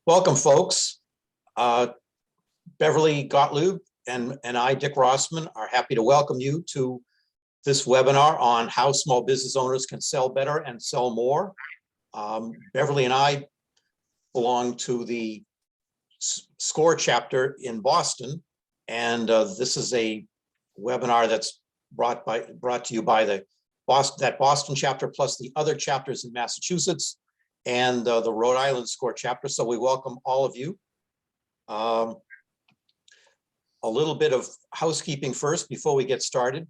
Welcome, folks. Beverly Gottlieg and I, Dick Rossman, are happy to welcome you to this webinar on how small business owners can sell better and sell more. Beverly and I belong to the SCORE chapter in Boston, and this is a webinar that's brought to you by the Boston chapter plus the other chapters in Massachusetts and the Rhode Island SCORE chapter. So we welcome all of you. A little bit of housekeeping first before we get started.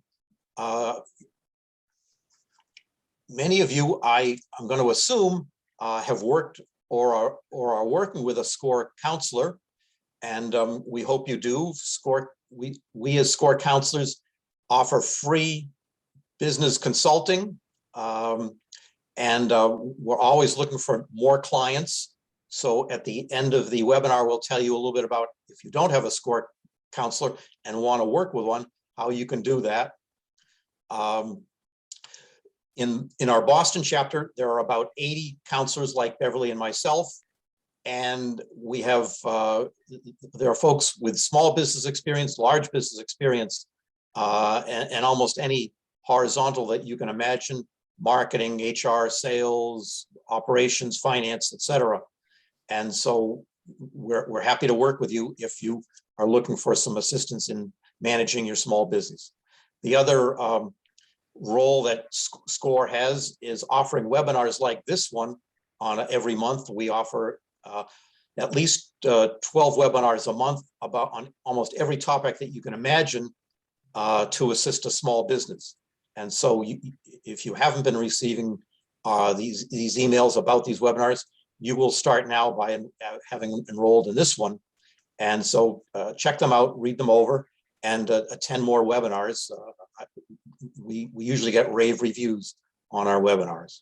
Many of you, I'm going to assume, have worked or are working with a SCORE counselor, and we hope you do. We as SCORE counselors offer free business consulting, and we're always looking for more clients. So at the end of the webinar, we'll tell you a little bit about, if you don't have a SCORE counselor and want to work with one, how you can do that. In our Boston chapter, there are about 80 counselors like Beverly and myself, and we have there are folks with small business experience, large business experience, and almost any horizontal that you can imagine: marketing, HR, sales, operations, finance, etc. And so we're happy to work with you if you are looking for some assistance in managing your small business. The other role that SCORE has is offering webinars like this one on every month. We offer at least 12 webinars a month on almost every topic that you can imagine to assist a small business. And so if you haven't been receiving these emails about these webinars, you will start now by having enrolled in this one. And so check them out, read them over, and attend more webinars. We usually get rave reviews on our webinars.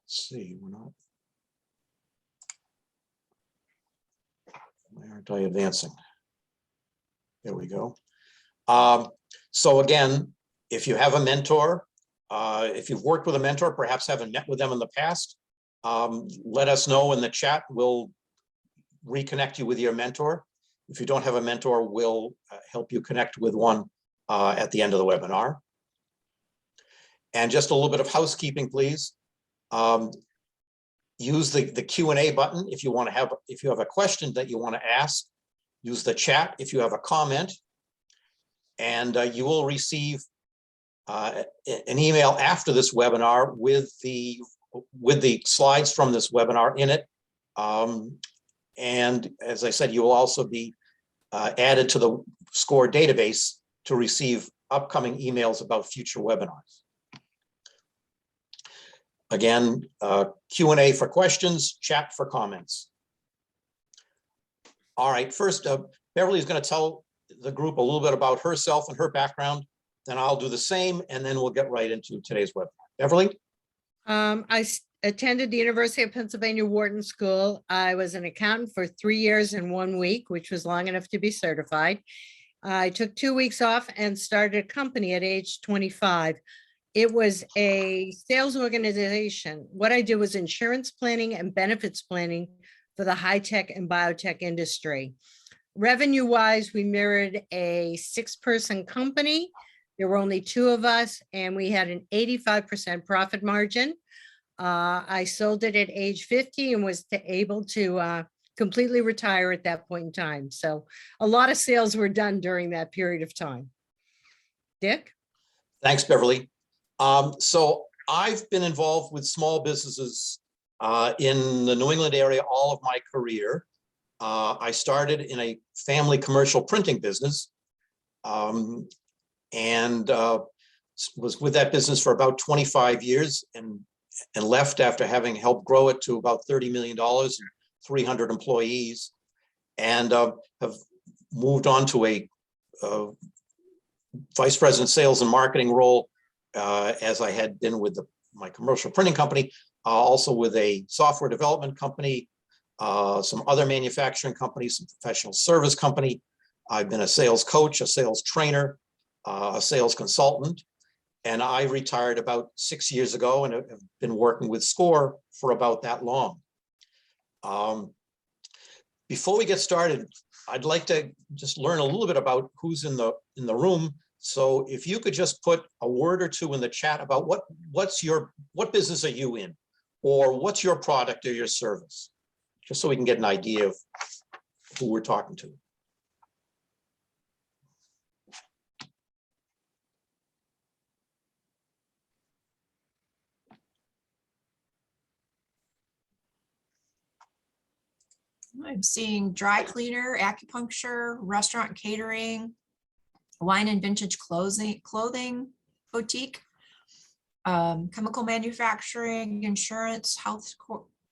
Let's see, why aren't I advancing? There we go. So again, if you have a mentor, if you've worked with a mentor, perhaps haven't met with them in the past, let us know in the chat. We'll reconnect you with your mentor. If you don't have a mentor, we'll help you connect with one at the end of the webinar. And just a little bit of housekeeping, please. Use the Q&A button if you have a question that you want to ask. Use the chat if you have a comment, and you will receive an email after this webinar with the slides from this webinar in it. And as I said, you will also be added to the SCORE database to receive upcoming emails about future webinars. Again, Q&A for questions, chat for comments. All right, first, Beverly is going to tell the group a little bit about herself and her background. Then I'll do the same, and then we'll get right into today's webinar. Beverly? I attended the University of Pennsylvania Wharton School. I was an accountant for 3 years and 1 week, which was long enough to be certified. I took 2 weeks off and started a company at age 25. It was a sales organization. What I did was insurance planning and benefits planning for the high-tech and biotech industry. Revenue-wise, we mirrored a 6-person company. There were only 2 of us, and we had an 85% profit margin. I sold it at age 50 and was able to completely retire at that point in time. So a lot of sales were done during that period of time. Dick? Thanks, Beverly. So I've been involved with small businesses in the New England area all of my career. I started in a family commercial printing business, and was with that business for about 25 years and left after having helped grow it to about $30 million and 300 employees, and have moved on to a vice president sales and marketing role, as I had been with my commercial printing company, also with a software development company, some other manufacturing companies, some professional service company. I've been a sales coach, a sales trainer, a sales consultant, And I retired about 6 years ago and have been working with SCORE for about that long. Before we get started, I'd like to just learn a little bit about who's in the room. So if you could just put a word or two in the chat about what business are you in, or what's your product or your service, just so we can get an idea of who we're talking to. I'm seeing dry cleaner, acupuncture, restaurant and catering, wine and vintage clothing boutique, chemical manufacturing, insurance, health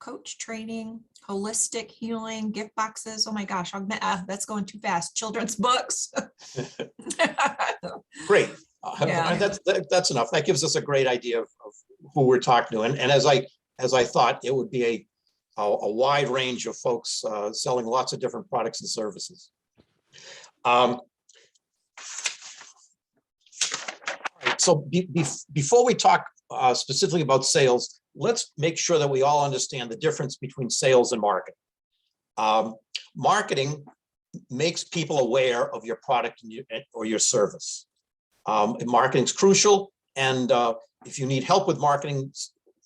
coach training, holistic healing, gift boxes. Oh my gosh, that's going too fast. Children's books. Great. Yeah. That's enough. That gives us a great idea of who we're talking to. And as I thought, it would be a wide range of folks selling lots of different products and services. All right, so before we talk specifically about sales, let's make sure that we all understand the difference between sales and marketing. Marketing makes people aware of your product or your service. Marketing is crucial, and if you need help with marketing,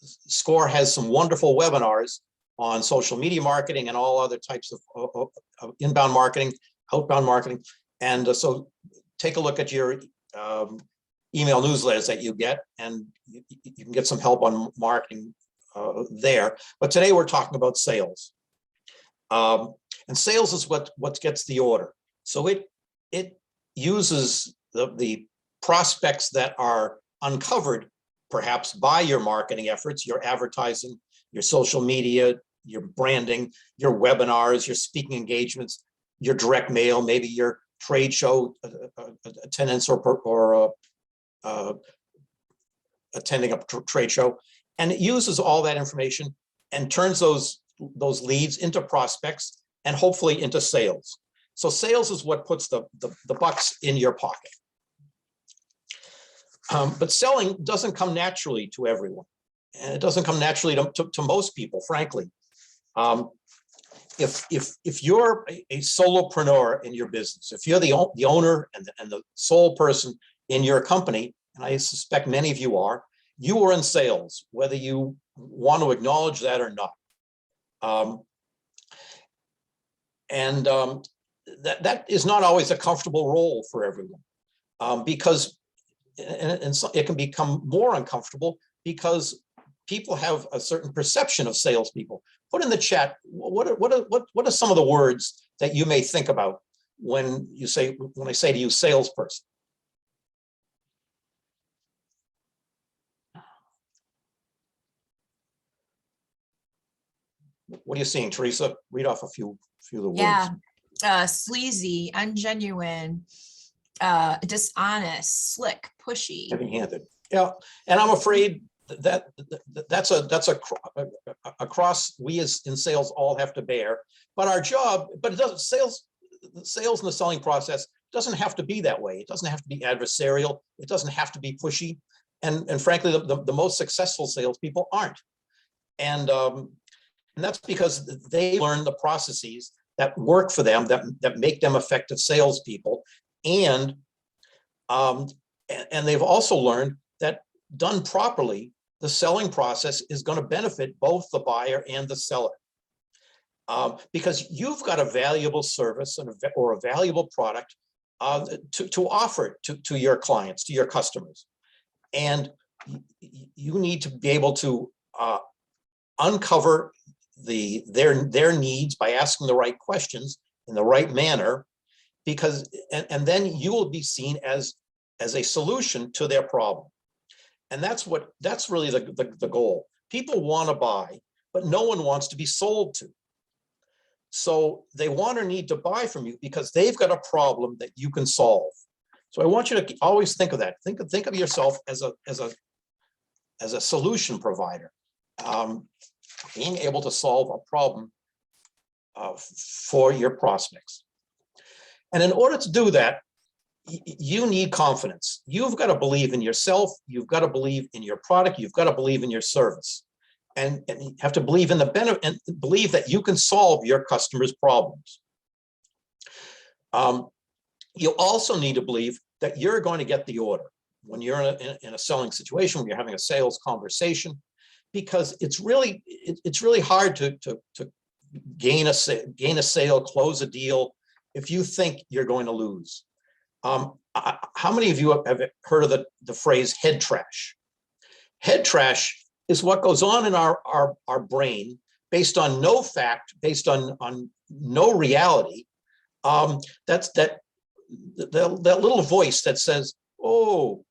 SCORE has some wonderful webinars on social media marketing and all other types of inbound marketing, outbound marketing. And so take a look at your email newsletters that you get, and you can get some help on marketing there. But today we're talking about sales. And sales is what gets the order. So it uses the prospects that are uncovered perhaps by your marketing efforts, your advertising, your social media, your branding, your webinars, your speaking engagements, your direct mail, maybe your trade show attendance or attending a trade show. And it uses all that information and turns those leads into prospects and hopefully into sales. So sales is what puts the bucks in your pocket. But selling doesn't come naturally to everyone. And it doesn't come naturally to most people, frankly. If you're a solopreneur in your business, if you're the owner and the sole person in your company, and I suspect many of you are in sales, whether you want to acknowledge that or not. That is not always a comfortable role for everyone, because so it can become more uncomfortable because people have a certain perception of salespeople. Put in the chat, what are some of the words that you may think about when I say to you salesperson? What are you seeing, Teresa? Read off a few of the words. Yeah, sleazy, ungenuine, dishonest, slick, pushy. Heavy-handed. Yeah, and I'm afraid that's a cross we as in sales all have to bear. But our job, but it doesn't. Sales and the selling process doesn't have to be that way. It doesn't have to be adversarial. It doesn't have to be pushy. And frankly, the most successful salespeople aren't. And that's because they learn the processes that work for them, that make them effective salespeople. And they've also learned that done properly, the selling process is going to benefit both the buyer and the seller. Because you've got a valuable service or a valuable product to offer to your clients, to your customers. And you need to be able to uncover their needs by asking the right questions in the right manner, because and then you will be seen as a solution to their problem. And that's really the goal. People want to buy, but no one wants to be sold to. So they want or need to buy from you because they've got a problem that you can solve. So I want you to always think of that. Think of yourself as a solution provider, being able to solve a problem for your prospects. And in order to do that, you need confidence. You've got to believe in yourself. You've got to believe in your product. You've got to believe in your service. And you have to believe in the benefit and believe that you can solve your customers' problems. You also need to believe that you're going to get the order when you're in a selling situation, when you're having a sales conversation, because it's really hard to gain a sale, close a deal, if you think you're going to lose. How many of you have heard of the phrase head trash? Head trash is what goes on in our brain based on no fact, based on no reality. That's that little voice that says, oh,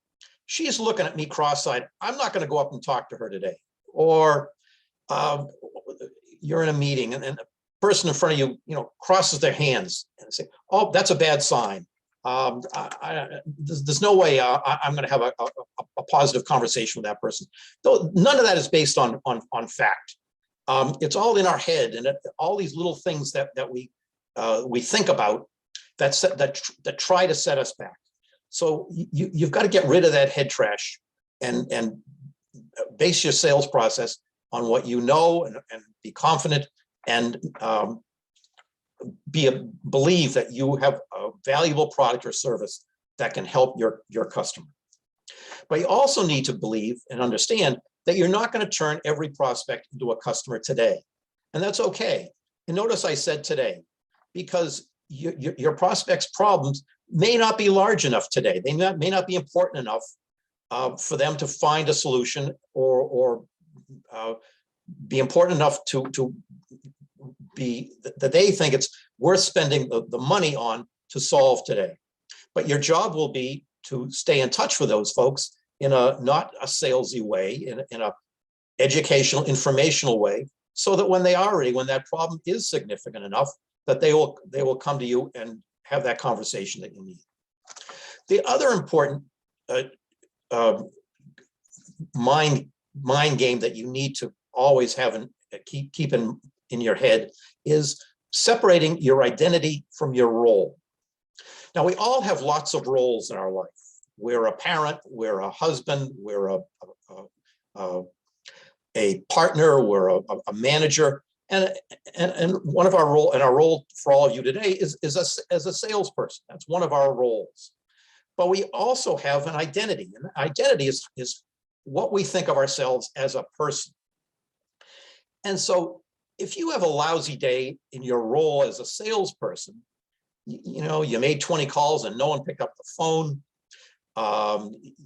she's looking at me cross-eyed. I'm not going to go up and talk to her today. Or you're in a meeting and the person in front of you, crosses their hands and say, oh, that's a bad sign. There's no way I'm going to have a positive conversation with that person. Though none of that is based on fact. It's all in our head, and all these little things that we think about that try to set us back. So you've got to get rid of that head trash and base your sales process on what you know, and be confident, and believe that you have a valuable product or service that can help your customer. But you also need to believe and understand that you're not going to turn every prospect into a customer today. And that's okay. And notice I said today, because your prospects' problems may not be large enough today. They may not be important enough for them to find a solution or be important enough to be that they think it's worth spending the money on to solve today. But your job will be to stay in touch with those folks in a not a salesy way, in a educational, informational way, so that when that problem is significant enough, that they will come to you and have that conversation that you need. The other important mind game that you need to always have and keep in your head is separating your identity from your role. Now, we all have lots of roles in our life. We're a parent, we're a husband, we're a partner, we're a manager, and one of our role for all of you today is as a salesperson. That's one of our roles. But we also have an identity, and identity is what we think of ourselves as a person. And so if you have a lousy day in your role as a salesperson, you made 20 calls and no one picked up the phone,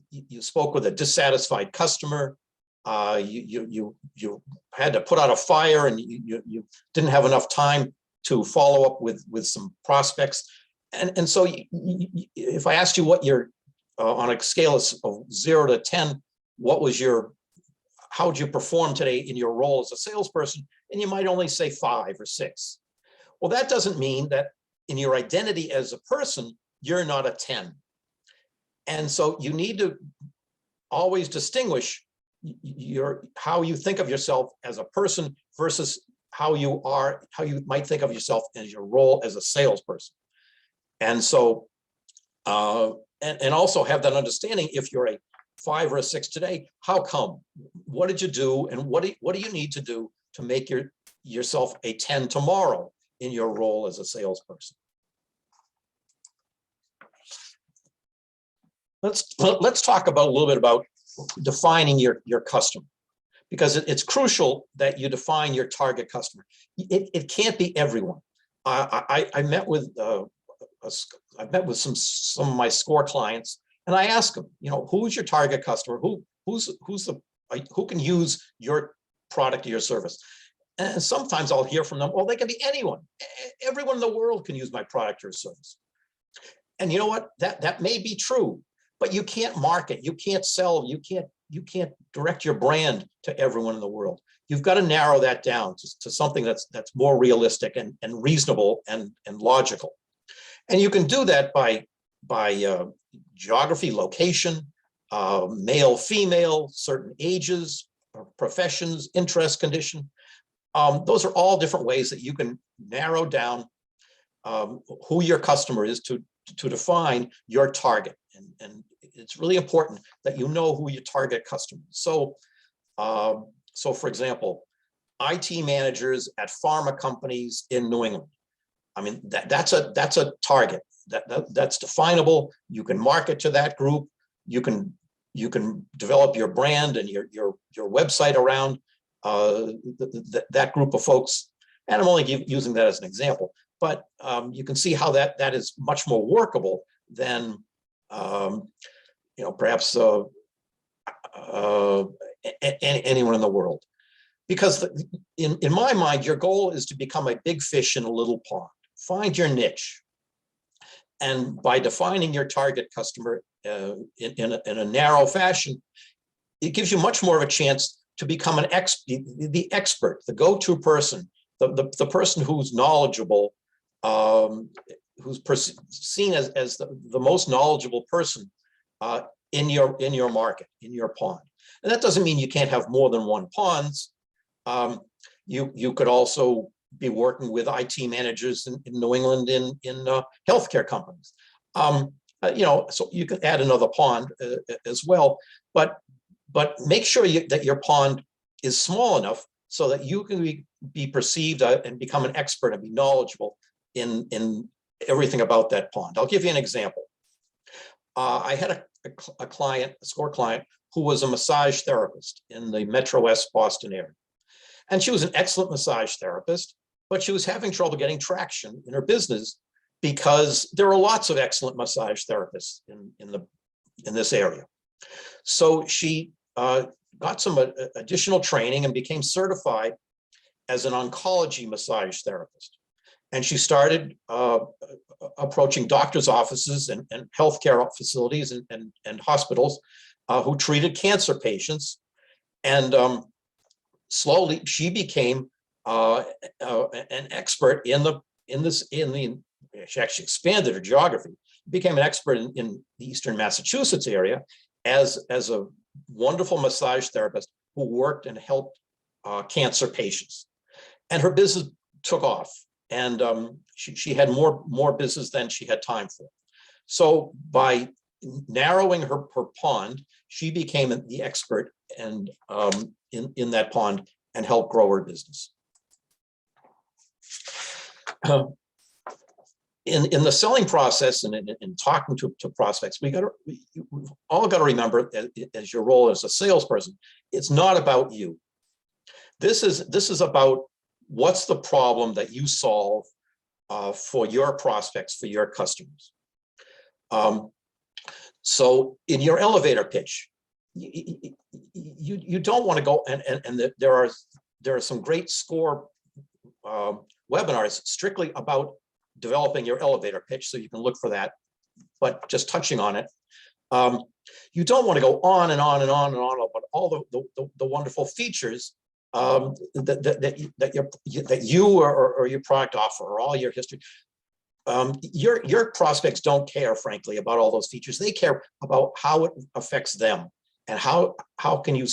you spoke with a dissatisfied customer, you had to put out a fire, and you didn't have enough time to follow up with some prospects. And so if I asked you what your, on a scale of 0 to 10, how would you perform today in your role as a salesperson? And you might only say 5 or 6. Well, that doesn't mean that in your identity as a person, you're not a 10. And so you need to always distinguish how you think of yourself as a person versus how you might think of yourself as your role as a salesperson. And so, and also have that understanding, if you're a 5 or a 6 today, how come? What did you do? And what do you need to do to make yourself a 10 tomorrow in your role as a salesperson? Let's talk about a little bit about defining your customer, because it's crucial that you define your target customer. It can't be everyone. I met with some of my SCORE clients, and I ask them, who's your target customer? Who can use your product or your service? And sometimes I'll hear from them, well, they can be anyone. Everyone in the world can use my product or service. And you know what? That may be true, but you can't market, you can't sell, you can't direct your brand to everyone in the world. You've got to narrow that down to something that's more realistic and reasonable and logical. And you can do that by geography, location, male, female, certain ages, professions, interest, condition. Those are all different ways that you can narrow down who your customer is to to define your target. And it's really important that you know who your target customer is. So, for example, IT managers at pharma companies in New England. I mean, that's a target that's definable. You can market to that group. You can develop your brand and your website around that group of folks. And I'm only using that as an example, but you can see how that is much more workable than perhaps anyone in the world. Because in my mind, your goal is to become a big fish in a little pond. Find your niche. And by defining your target customer in a narrow fashion, it gives you much more of a chance to become the expert, the go-to person, the person who's knowledgeable, who's seen as the most knowledgeable person in your market, in your pond. And that doesn't mean you can't have more than one ponds. You could also be working with IT managers in New England in healthcare companies. So you can add another pond as well, but make sure that your pond is small enough so that you can be perceived and become an expert and be knowledgeable in everything about that pond. I'll give you an example. I had a client, a SCORE client, who was a massage therapist in the Metro West Boston area. And she was an excellent massage therapist, but she was having trouble getting traction in her business because there are lots of excellent massage therapists in this area. So she got some additional training and became certified as an oncology massage therapist. And she started approaching doctors' offices and healthcare facilities and hospitals who treated cancer patients. And slowly she became an expert she actually expanded her geography, became an expert in the Eastern Massachusetts area as a wonderful massage therapist who worked and helped cancer patients. And her business took off, and she had more business than she had time for. So by narrowing her pond, she became the expert and in that pond and helped grow her business. In the selling process and in talking to prospects, we've all got to remember, as your role as a salesperson, it's not about you. This is about what's the problem that you solve for your prospects, for your customers. So in your elevator pitch, you don't want to go and there are some great SCORE webinars strictly about developing your elevator pitch, so you can look for that. But just touching on it, you don't want to go on and on and on and on about all the wonderful features that you or your product offer, or all your history. Your prospects don't care, frankly, about all those features. They care about how it affects them and how can you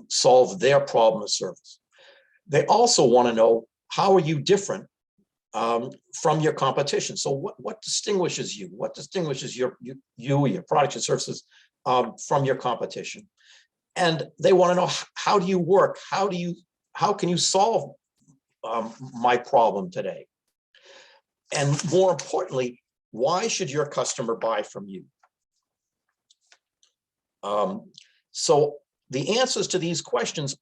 solve their problem of service. They also want to know, how are you different from your competition? So what distinguishes you? What distinguishes your products and services from your competition? And they want to know, how do you work? How can you solve my problem today? And more importantly, why should your customer buy from you? So the answers to these questions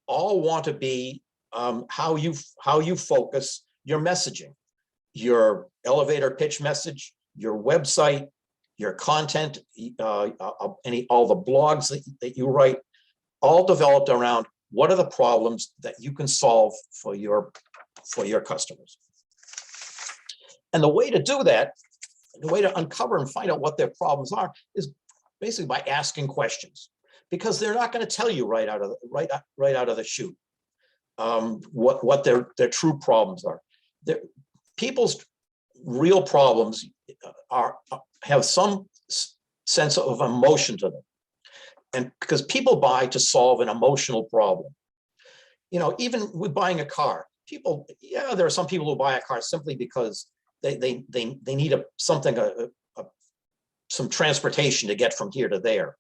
all want to be how you focus your messaging, your elevator pitch message, your website, your content, all the blogs that you write, all developed around what are the problems that you can solve for your customers. And the way to do that, the way to uncover and find out what their problems are, is basically by asking questions, because they're not going to tell you right out of the chute what their true problems are. People's real problems have some sense of emotion to them, and because people buy to solve an emotional problem. Even with buying a car, there are some people who buy a car simply because they need some transportation to get from here to there.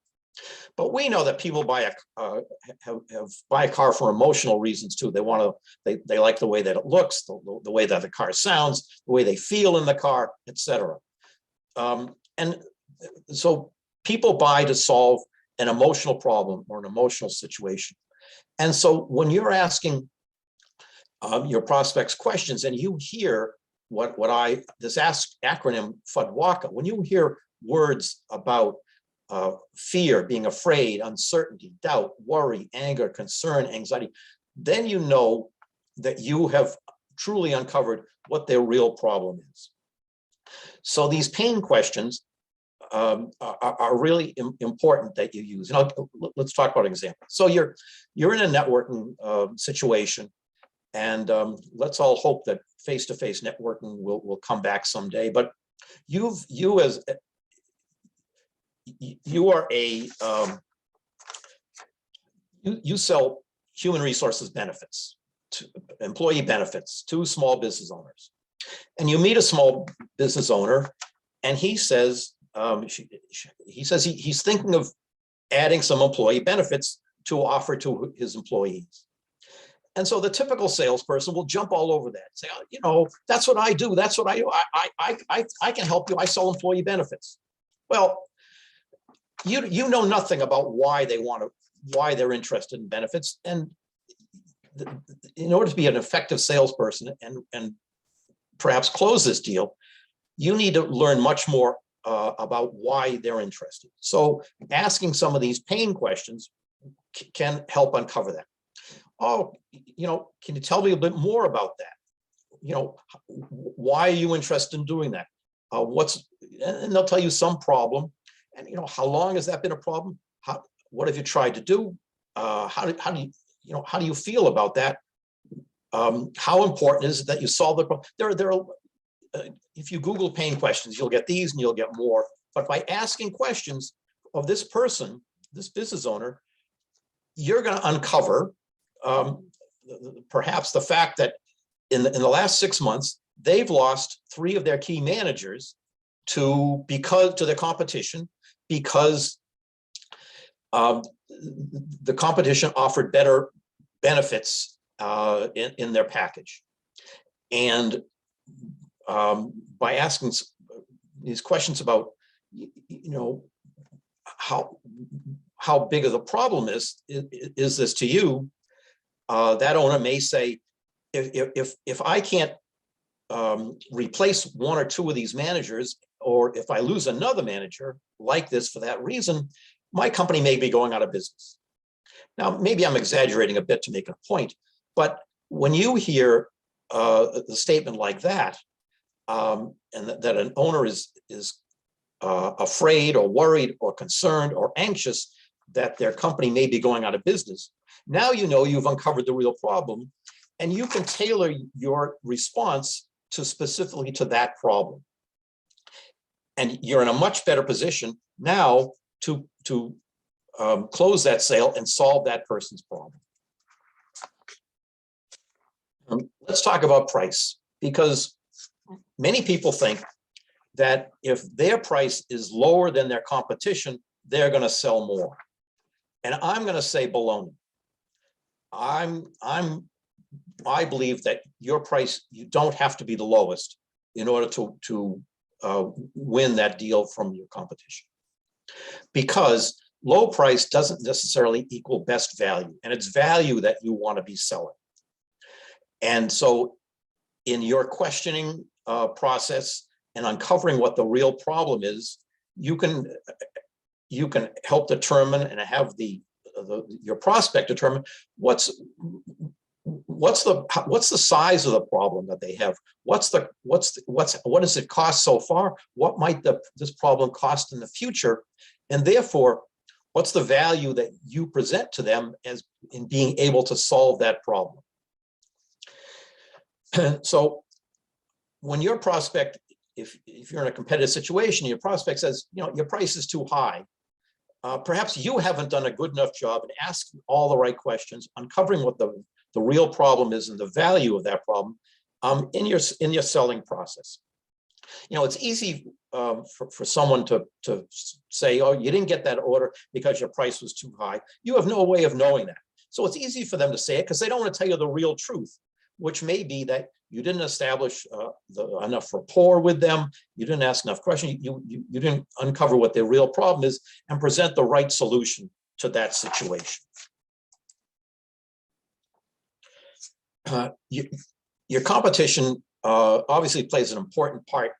But we know that people buy a car for emotional reasons too. They like the way that it looks, the way that the car sounds, the way they feel in the car, etc. And so people buy to solve an emotional problem or an emotional situation. And so when you're asking your prospects questions and you hear this acronym FUDWACA, when you hear words about fear, being afraid, uncertainty, doubt, worry, anger, concern, anxiety, then you know that you have truly uncovered what their real problem is. So these pain questions are really important that you use. And let's talk about an example. So you're in a networking situation, and let's all hope that face-to-face networking will come back someday. But you sell human resources benefits, employee benefits to small business owners, and you meet a small business owner, and he says he's thinking of adding some employee benefits to offer to his employees. And so the typical salesperson will jump all over that, say, that's what I do. That's what I do. I can help you. I sell employee benefits. Well, you know nothing about why they're interested in benefits. And in order to be an effective salesperson and perhaps close this deal, you need to learn much more about why they're interested. So asking some of these pain questions can help uncover that. Oh, can you tell me a bit more about that? Why are you interested in doing that? And they'll tell you some problem. And how long has that been a problem? What have you tried to do? How do you feel about that? How important is it that you solve the problem? If you Google pain questions, you'll get these and you'll get more. But by asking questions of this person, this business owner, you're going to uncover perhaps the fact that in the last 6 months, they've lost 3 of their key managers to their competition, because the competition offered better benefits in their package. And by asking these questions about, how big of the problem is this to you, that owner may say, if I can't replace 1 or 2 of these managers, or if I lose another manager like this for that reason, my company may be going out of business. Now, maybe I'm exaggerating a bit to make a point, but when you hear the statement like that, and that an owner is afraid or worried or concerned or anxious that their company may be going out of business, now you've uncovered the real problem, and you can tailor your response specifically to that problem. And you're in a much better position now to close that sale and solve that person's problem. Let's talk about price, because many people think that if their price is lower than their competition, they're going to sell more. And I'm going to say baloney. I believe that your price, you don't have to be the lowest in order to win that deal from your competition, because low price doesn't necessarily equal best value, and it's value that you want to be selling. And so in your questioning process and uncovering what the real problem is, you can help determine and have your prospect determine what's the size of the problem that they have, what does it cost so far, what might this problem cost in the future, and therefore what's the value that you present to them as in being able to solve that problem. So when your prospect, if you're in a competitive situation, your prospect says, your price is too high, perhaps you haven't done a good enough job in asking all the right questions, uncovering what the real problem is and the value of that problem in your selling process. It's easy for someone to say, oh, you didn't get that order because your price was too high. You have no way of knowing that. So it's easy for them to say it because they don't want to tell you the real truth, which may be that you didn't establish enough rapport with them. You didn't ask enough questions. You didn't uncover what their real problem is and present the right solution to that situation. Your competition obviously plays an important part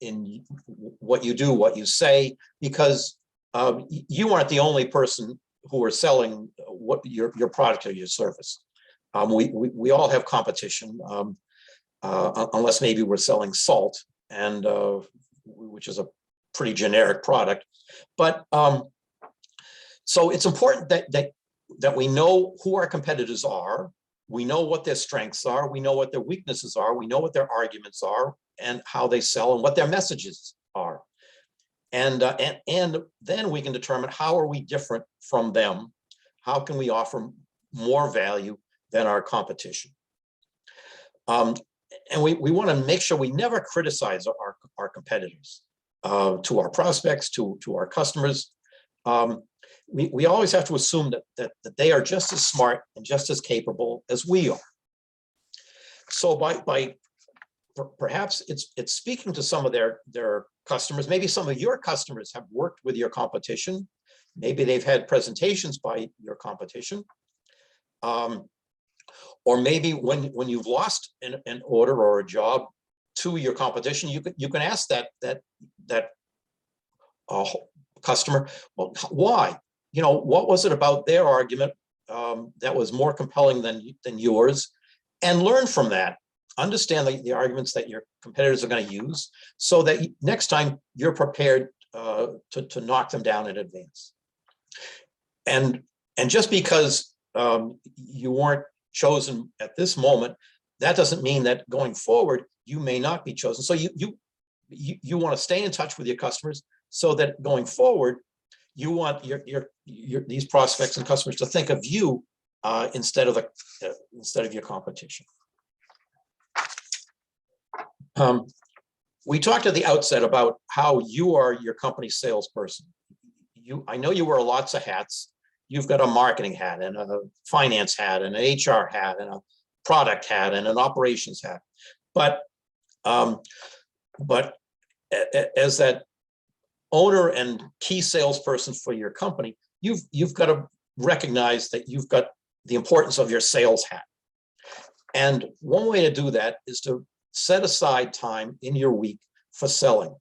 in what you do, what you say, because you aren't the only person who are selling what your product or your service. We all have competition, unless maybe we're selling salt, and which is a pretty generic product. But so it's important that we know who our competitors are. We know what their strengths are. We know what their weaknesses are. We know what their arguments are and how they sell and what their messages are. And then we can determine how are we different from them? How can we offer more value than our competition? And we want to make sure we never criticize our competitors to our prospects, to our customers. We always have to assume that they are just as smart and just as capable as we are. So by perhaps it's speaking to some of their customers. Maybe some of your customers have worked with your competition. Maybe they've had presentations by your competition. Or maybe when you've lost an order or a job to your competition, you can ask that customer, well, why? What was it about their argument that was more compelling than yours? And learn from that. Understand the arguments that your competitors are going to use, so that next time you're prepared to knock them down in advance. And just because you weren't chosen at this moment, that doesn't mean that going forward you may not be chosen. So you want to stay in touch with your customers, so that going forward you want these prospects and customers to think of you instead of your competition. We talked at the outset about how you are your company's salesperson. I know you wear lots of hats. You've got a marketing hat and a finance hat and an HR hat and a product hat and an operations hat. But as that owner and key salesperson for your company, you've got to recognize that you've got the importance of your sales hat. And one way to do that is to set aside time in your week for selling.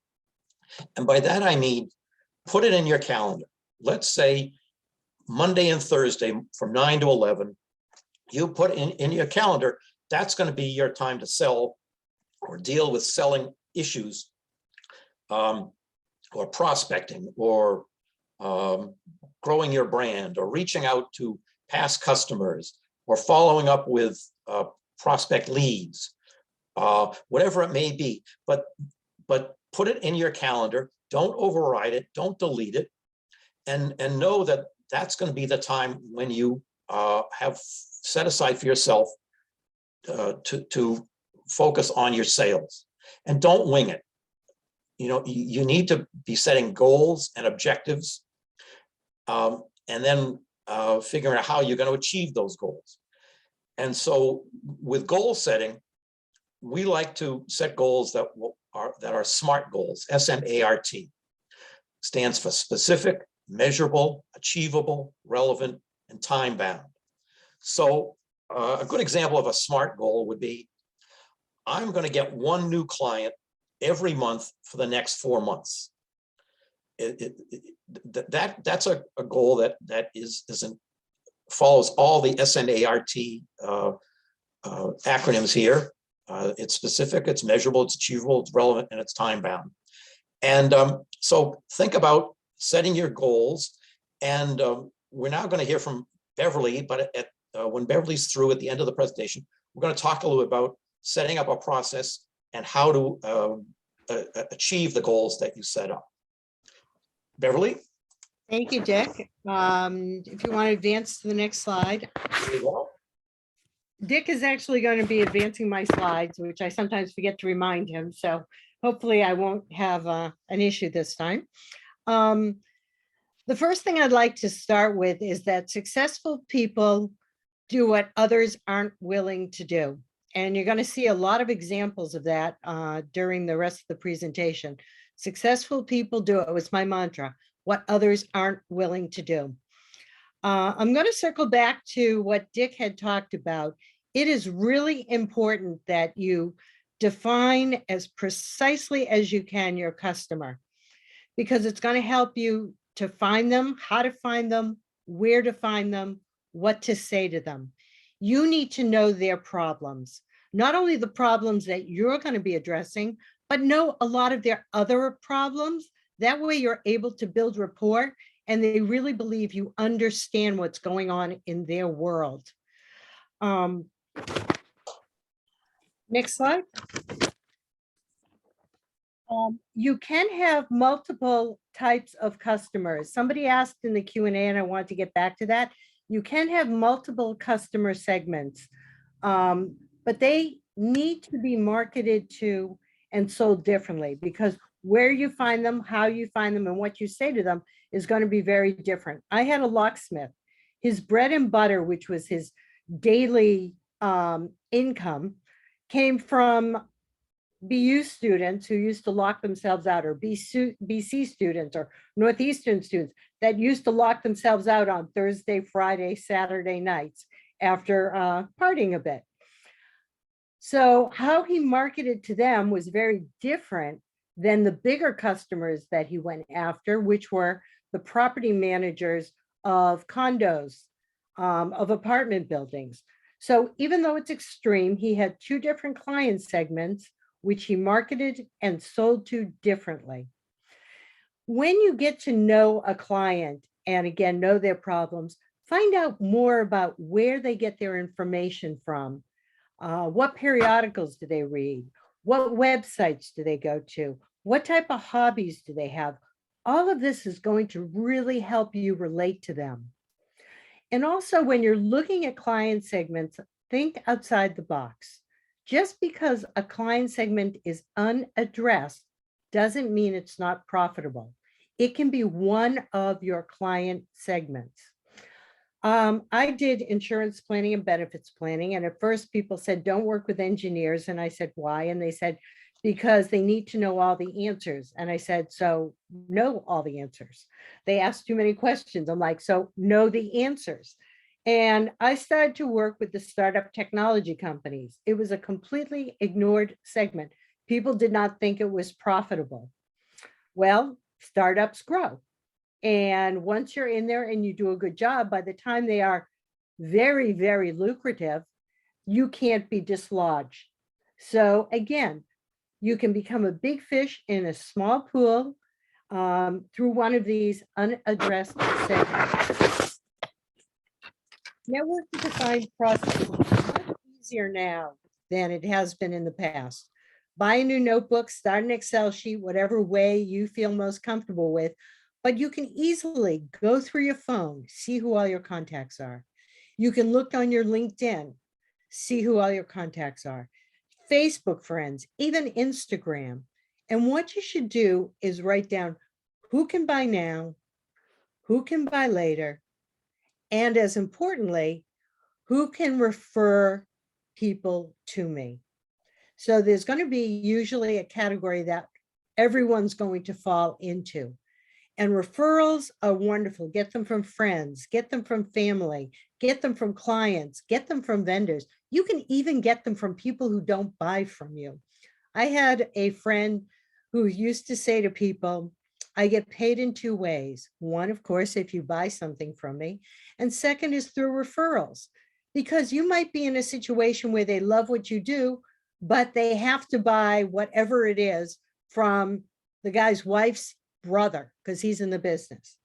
And by that, I mean, put it in your calendar. Let's say Monday and Thursday from 9 to 11, you put in your calendar, that's going to be your time to sell or deal with selling issues, or prospecting, or growing your brand, or reaching out to past customers, or following up with prospect leads, whatever it may be. But put it in your calendar. Don't override it. Don't delete it. And know that that's going to be the time when you have set aside for yourself to focus on your sales. And don't wing it. You need to be setting goals and objectives, and then figuring out how you're going to achieve those goals. And so with goal setting, we like to set goals that are SMART goals. SMART stands for specific, measurable, achievable, relevant, and time-bound. So a good example of a SMART goal would be, I'm going to get one new client every month for the next 4 months. That's a goal that follows all the SMART acronyms here. It's specific, it's measurable, it's achievable, it's relevant, and it's time bound. And so think about setting your goals. And we're now going to hear from Beverly, but when Beverly's through at the end of the presentation, we're going to talk a little bit about setting up a process and how to achieve the goals that you set up. Beverly? Thank you, Dick. If you want to advance to the next slide. There you go. Dick is actually going to be advancing my slides, which I sometimes forget to remind him. So hopefully I won't have an issue this time. The first thing I'd like to start with is that successful people do what others aren't willing to do. And you're going to see a lot of examples of that during the rest of the presentation. Successful people do it. It was my mantra, what others aren't willing to do. I'm going to circle back to what Dick had talked about. It is really important that you define as precisely as you can your customer, because it's going to help you to find them, how to find them, where to find them, what to say to them. You need to know their problems, not only the problems that you're going to be addressing, but know a lot of their other problems. That way you're able to build rapport and they really believe you understand what's going on in their world. Next slide. You can have multiple types of customers. Somebody asked in the Q&A, and I want to get back to that. You can have multiple customer segments, but they need to be marketed to and sold differently, because where you find them, how you find them, and what you say to them is going to be very different. I had a locksmith. His bread and butter, which was his daily income, came from BU students who used to lock themselves out, or BC students or Northeastern students that used to lock themselves out on Thursday, Friday, Saturday nights after partying a bit. So how he marketed to them was very different than the bigger customers that he went after, which were the property managers of condos, of apartment buildings. So even though it's extreme, he had two different client segments, which he marketed and sold to differently. When you get to know a client and again, know their problems, find out more about where they get their information from. What periodicals do they read? What websites do they go to? What type of hobbies do they have? All of this is going to really help you relate to them. And also when you're looking at client segments, think outside the box. Just because a client segment is unaddressed doesn't mean it's not profitable. It can be one of your client segments. I did insurance planning and benefits planning. And at first people said, don't work with engineers. And I said, why? And they said, because they need to know all the answers. And I said, so know all the answers. They asked too many questions. I'm like, so know the answers. And I started to work with the startup technology companies. It was a completely ignored segment. People did not think it was profitable. Well, startups grow. And once you're in there and you do a good job, by the time they are very, very lucrative, you can't be dislodged. So again, you can become a big fish in a small pool through one of these unaddressed segments. Network defined process is much easier now than it has been in the past. Buy a new notebook, start an Excel sheet, whatever way you feel most comfortable with, but you can easily go through your phone, see who all your contacts are. You can look on your LinkedIn, see who all your contacts are, Facebook friends, even Instagram. And what you should do is write down who can buy now, who can buy later, and as importantly, who can refer people to me. So there's going to be usually a category that everyone's going to fall into. And referrals are wonderful. Get them from friends, get them from family, get them from clients, get them from vendors. You can even get them from people who don't buy from you. I had a friend who used to say to people, I get paid in two ways. One, of course, if you buy something from me. And second is through referrals, because you might be in a situation where they love what you do, but they have to buy whatever it is from the guy's wife's brother because he's in the business.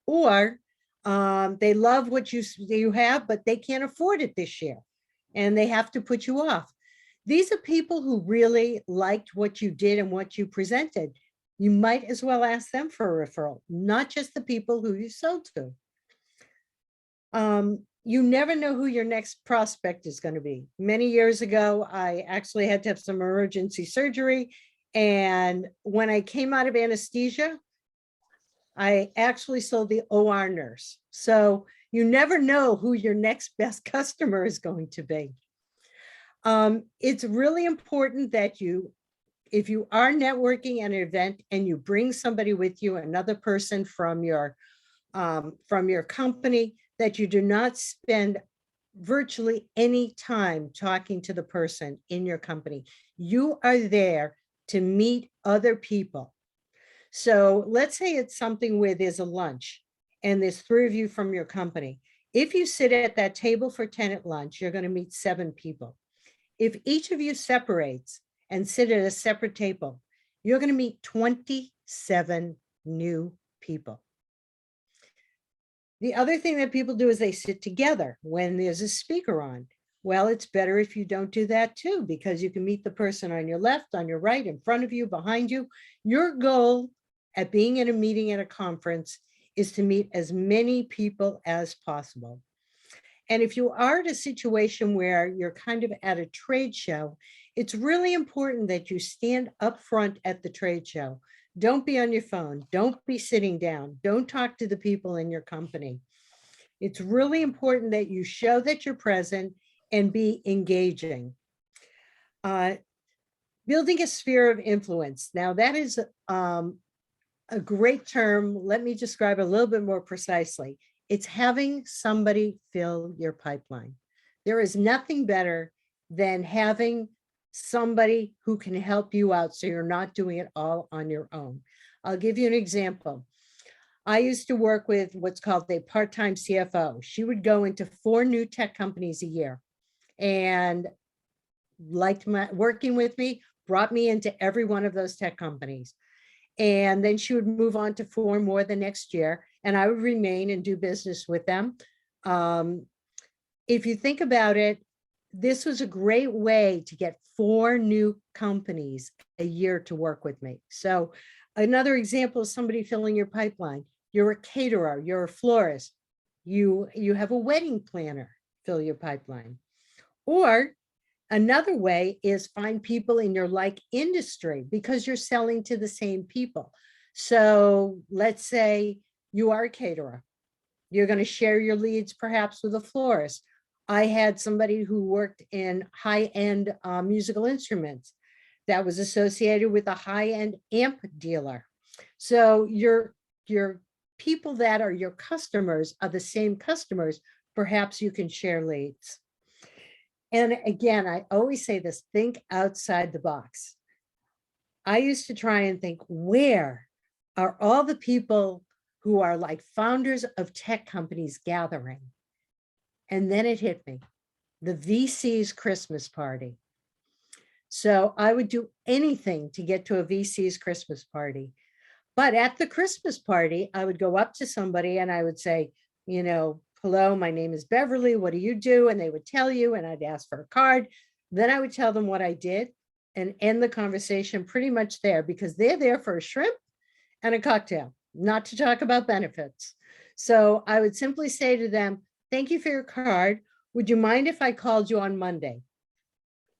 Or they love what you have, but they can't afford it this year and they have to put you off. These are people who really liked what you did and what you presented. You might as well ask them for a referral, not just the people who you sold to. you never know who your next prospect is going to be. Many years ago, I actually had to have some emergency surgery. And when I came out of anesthesia, I actually sold the OR nurse. So you never know who your next best customer is going to be. It's really important that if you are networking at an event and you bring somebody with you, another person from your company, that you do not spend virtually any time talking to the person in your company. You are there to meet other people. So let's say it's something where there's a lunch and there's 3 of you from your company. If you sit at that table for 10 at lunch, you're going to meet 7 people. If each of you separates and sit at a separate table, you're going to meet 27 new people. The other thing that people do is they sit together when there's a speaker on. Well, it's better if you don't do that too, because you can meet the person on your left, on your right, in front of you, behind you. Your goal at being in a meeting at a conference is to meet as many people as possible. And if you are in a situation where you're kind of at a trade show, it's really important that you stand up front at the trade show. Don't be on your phone. Don't be sitting down. Don't talk to the people in your company. It's really important that you show that you're present and be engaging. Building a sphere of influence. Now that is a great term. Let me describe it a little bit more precisely. It's having somebody fill your pipeline. There is nothing better than having somebody who can help you out so you're not doing it all on your own. I'll give you an example. I used to work with what's called a part-time CFO. She would go into 4 new tech companies a year and liked working with me, brought me into every one of those tech companies. And then she would move on to 4 more the next year, and I would remain and do business with them. If you think about it, this was a great way to get 4 new companies a year to work with me. So another example is somebody filling your pipeline. You're a caterer, you're a florist, you have a wedding planner, fill your pipeline. Or another way is find people in your like industry because you're selling to the same people. So let's say you are a caterer. You're going to share your leads perhaps with a florist. I had somebody who worked in high-end musical instruments that was associated with a high-end amp dealer. So your people that are your customers are the same customers. Perhaps you can share leads. And again, I always say this, think outside the box. I used to try and think, where are all the people who are like founders of tech companies gathering? And then it hit me, the VC's Christmas party. So I would do anything to get to a VC's Christmas party. But at the Christmas party, I would go up to somebody and I would say, hello, my name is Beverly. What do you do? And they would tell you, and I'd ask for a card. Then I would tell them what I did and end the conversation pretty much there, because they're there for a shrimp and a cocktail, not to talk about benefits. So I would simply say to them, thank you for your card. Would you mind if I called you on Monday?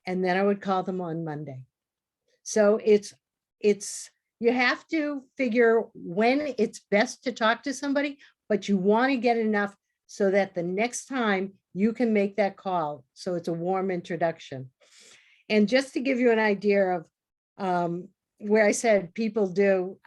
And then I would call them on Monday. So you have to figure when it's best to talk to somebody, but you want to get enough so that the next time you can make that call. So it's a warm introduction. And just to give you an idea of where I said people do,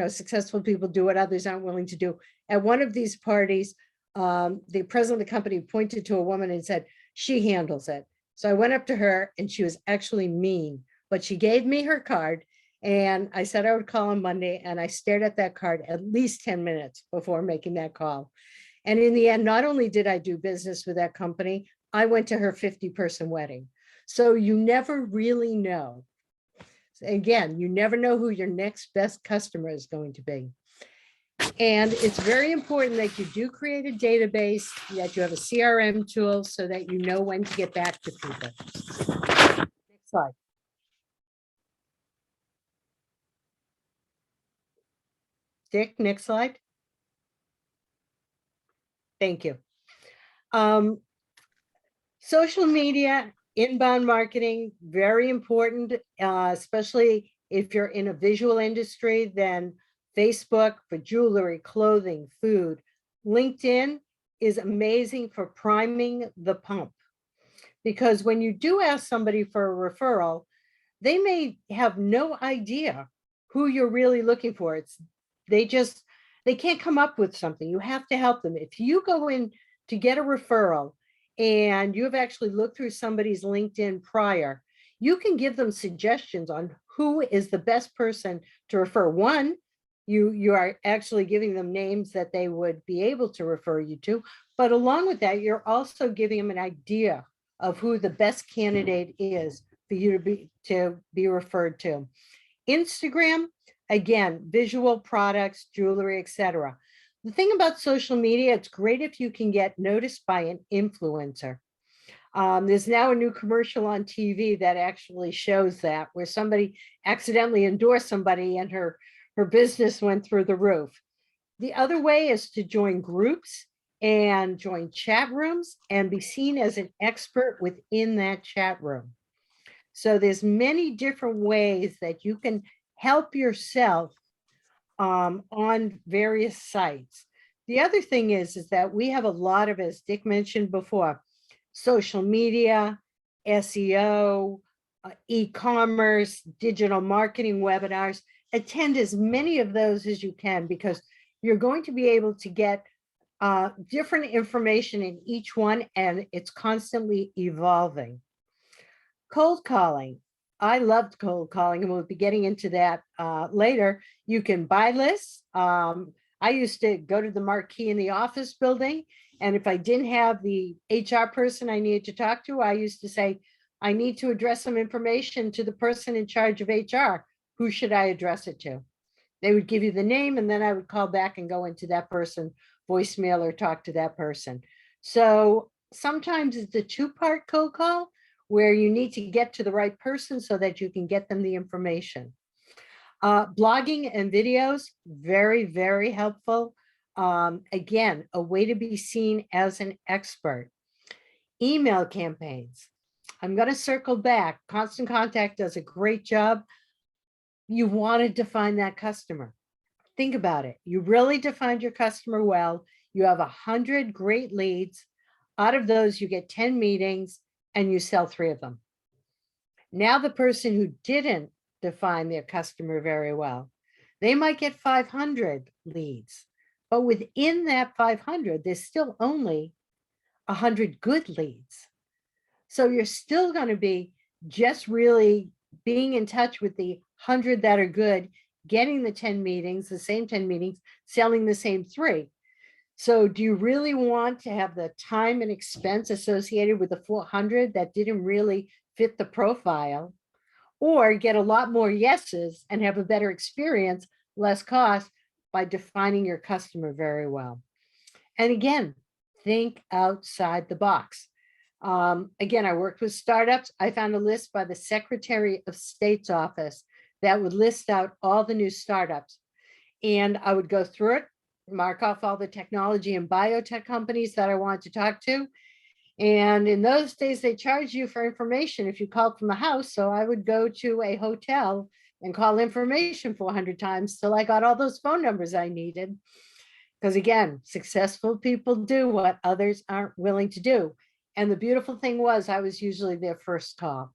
successful people do what others aren't willing to do. At one of these parties, the president of the company pointed to a woman and said, she handles it. So I went up to her and she was actually mean, but she gave me her card. And I said I would call on Monday, and I stared at that card at least 10 minutes before making that call. And in the end, not only did I do business with that company, I went to her 50-person wedding. So you never really know. Again, you never know who your next best customer is going to be. And it's very important that you do create a database, that you have a CRM tool so that you know when to get back to people. Next slide. Dick, next slide. Thank you. Social media, inbound marketing, very important, especially if you're in a visual industry, then Facebook for jewelry, clothing, food. LinkedIn is amazing for priming the pump. Because when you do ask somebody for a referral, they may have no idea who you're really looking for. They can't come up with something. You have to help them. If you go in to get a referral and you've actually looked through somebody's LinkedIn prior, you can give them suggestions on who is the best person to refer. One, you are actually giving them names that they would be able to refer you to, but along with that, you're also giving them an idea of who the best candidate is for you to be referred to. Instagram, again, visual products, jewelry, etc. The thing about social media, it's great if you can get noticed by an influencer. There's now a new commercial on TV that actually shows that, where somebody accidentally endorsed somebody and her business went through the roof. The other way is to join groups and join chat rooms and be seen as an expert within that chat room. So there's many different ways that you can help yourself on various sites. The other thing is that we have a lot of, as Dick mentioned before, social media, SEO, e-commerce, digital marketing webinars. Attend as many of those as you can, because you're going to be able to get different information in each one, and it's constantly evolving. Cold calling. I loved cold calling, and we'll be getting into that later. You can buy lists. I used to go to the marquee in the office building, and if I didn't have the HR person I needed to talk to, I used to say, I need to address some information to the person in charge of HR. Who should I address it to? They would give you the name, and then I would call back and go into that person voicemail or talk to that person. So sometimes it's a two-part cold call where you need to get to the right person so that you can get them the information. Blogging and videos, very, very helpful. Again, a way to be seen as an expert. Email campaigns. I'm going to circle back. Constant Contact does a great job. You want to define that customer. Think about it. You really defined your customer well. You have 100 great leads. Out of those, you get 10 meetings and you sell 3 of them. Now the person who didn't define their customer very well, they might get 500 leads, but within that 500, there's still only 100 good leads. So you're still going to be just really being in touch with the 100 that are good, getting the 10 meetings, the same 10 meetings, selling the same 3. So do you really want to have the time and expense associated with the 400 that didn't really fit the profile, or get a lot more yeses and have a better experience, less cost, by defining your customer very well? And again, think outside the box. Again, I worked with startups. I found a list by the Secretary of State's office that would list out all the new startups. And I would go through it, mark off all the technology and biotech companies that I wanted to talk to. And in those days, they charged you for information if you called from a house. So I would go to a hotel and call information 400 times till I got all those phone numbers I needed. Because again, successful people do what others aren't willing to do. And the beautiful thing was, I was usually their first call.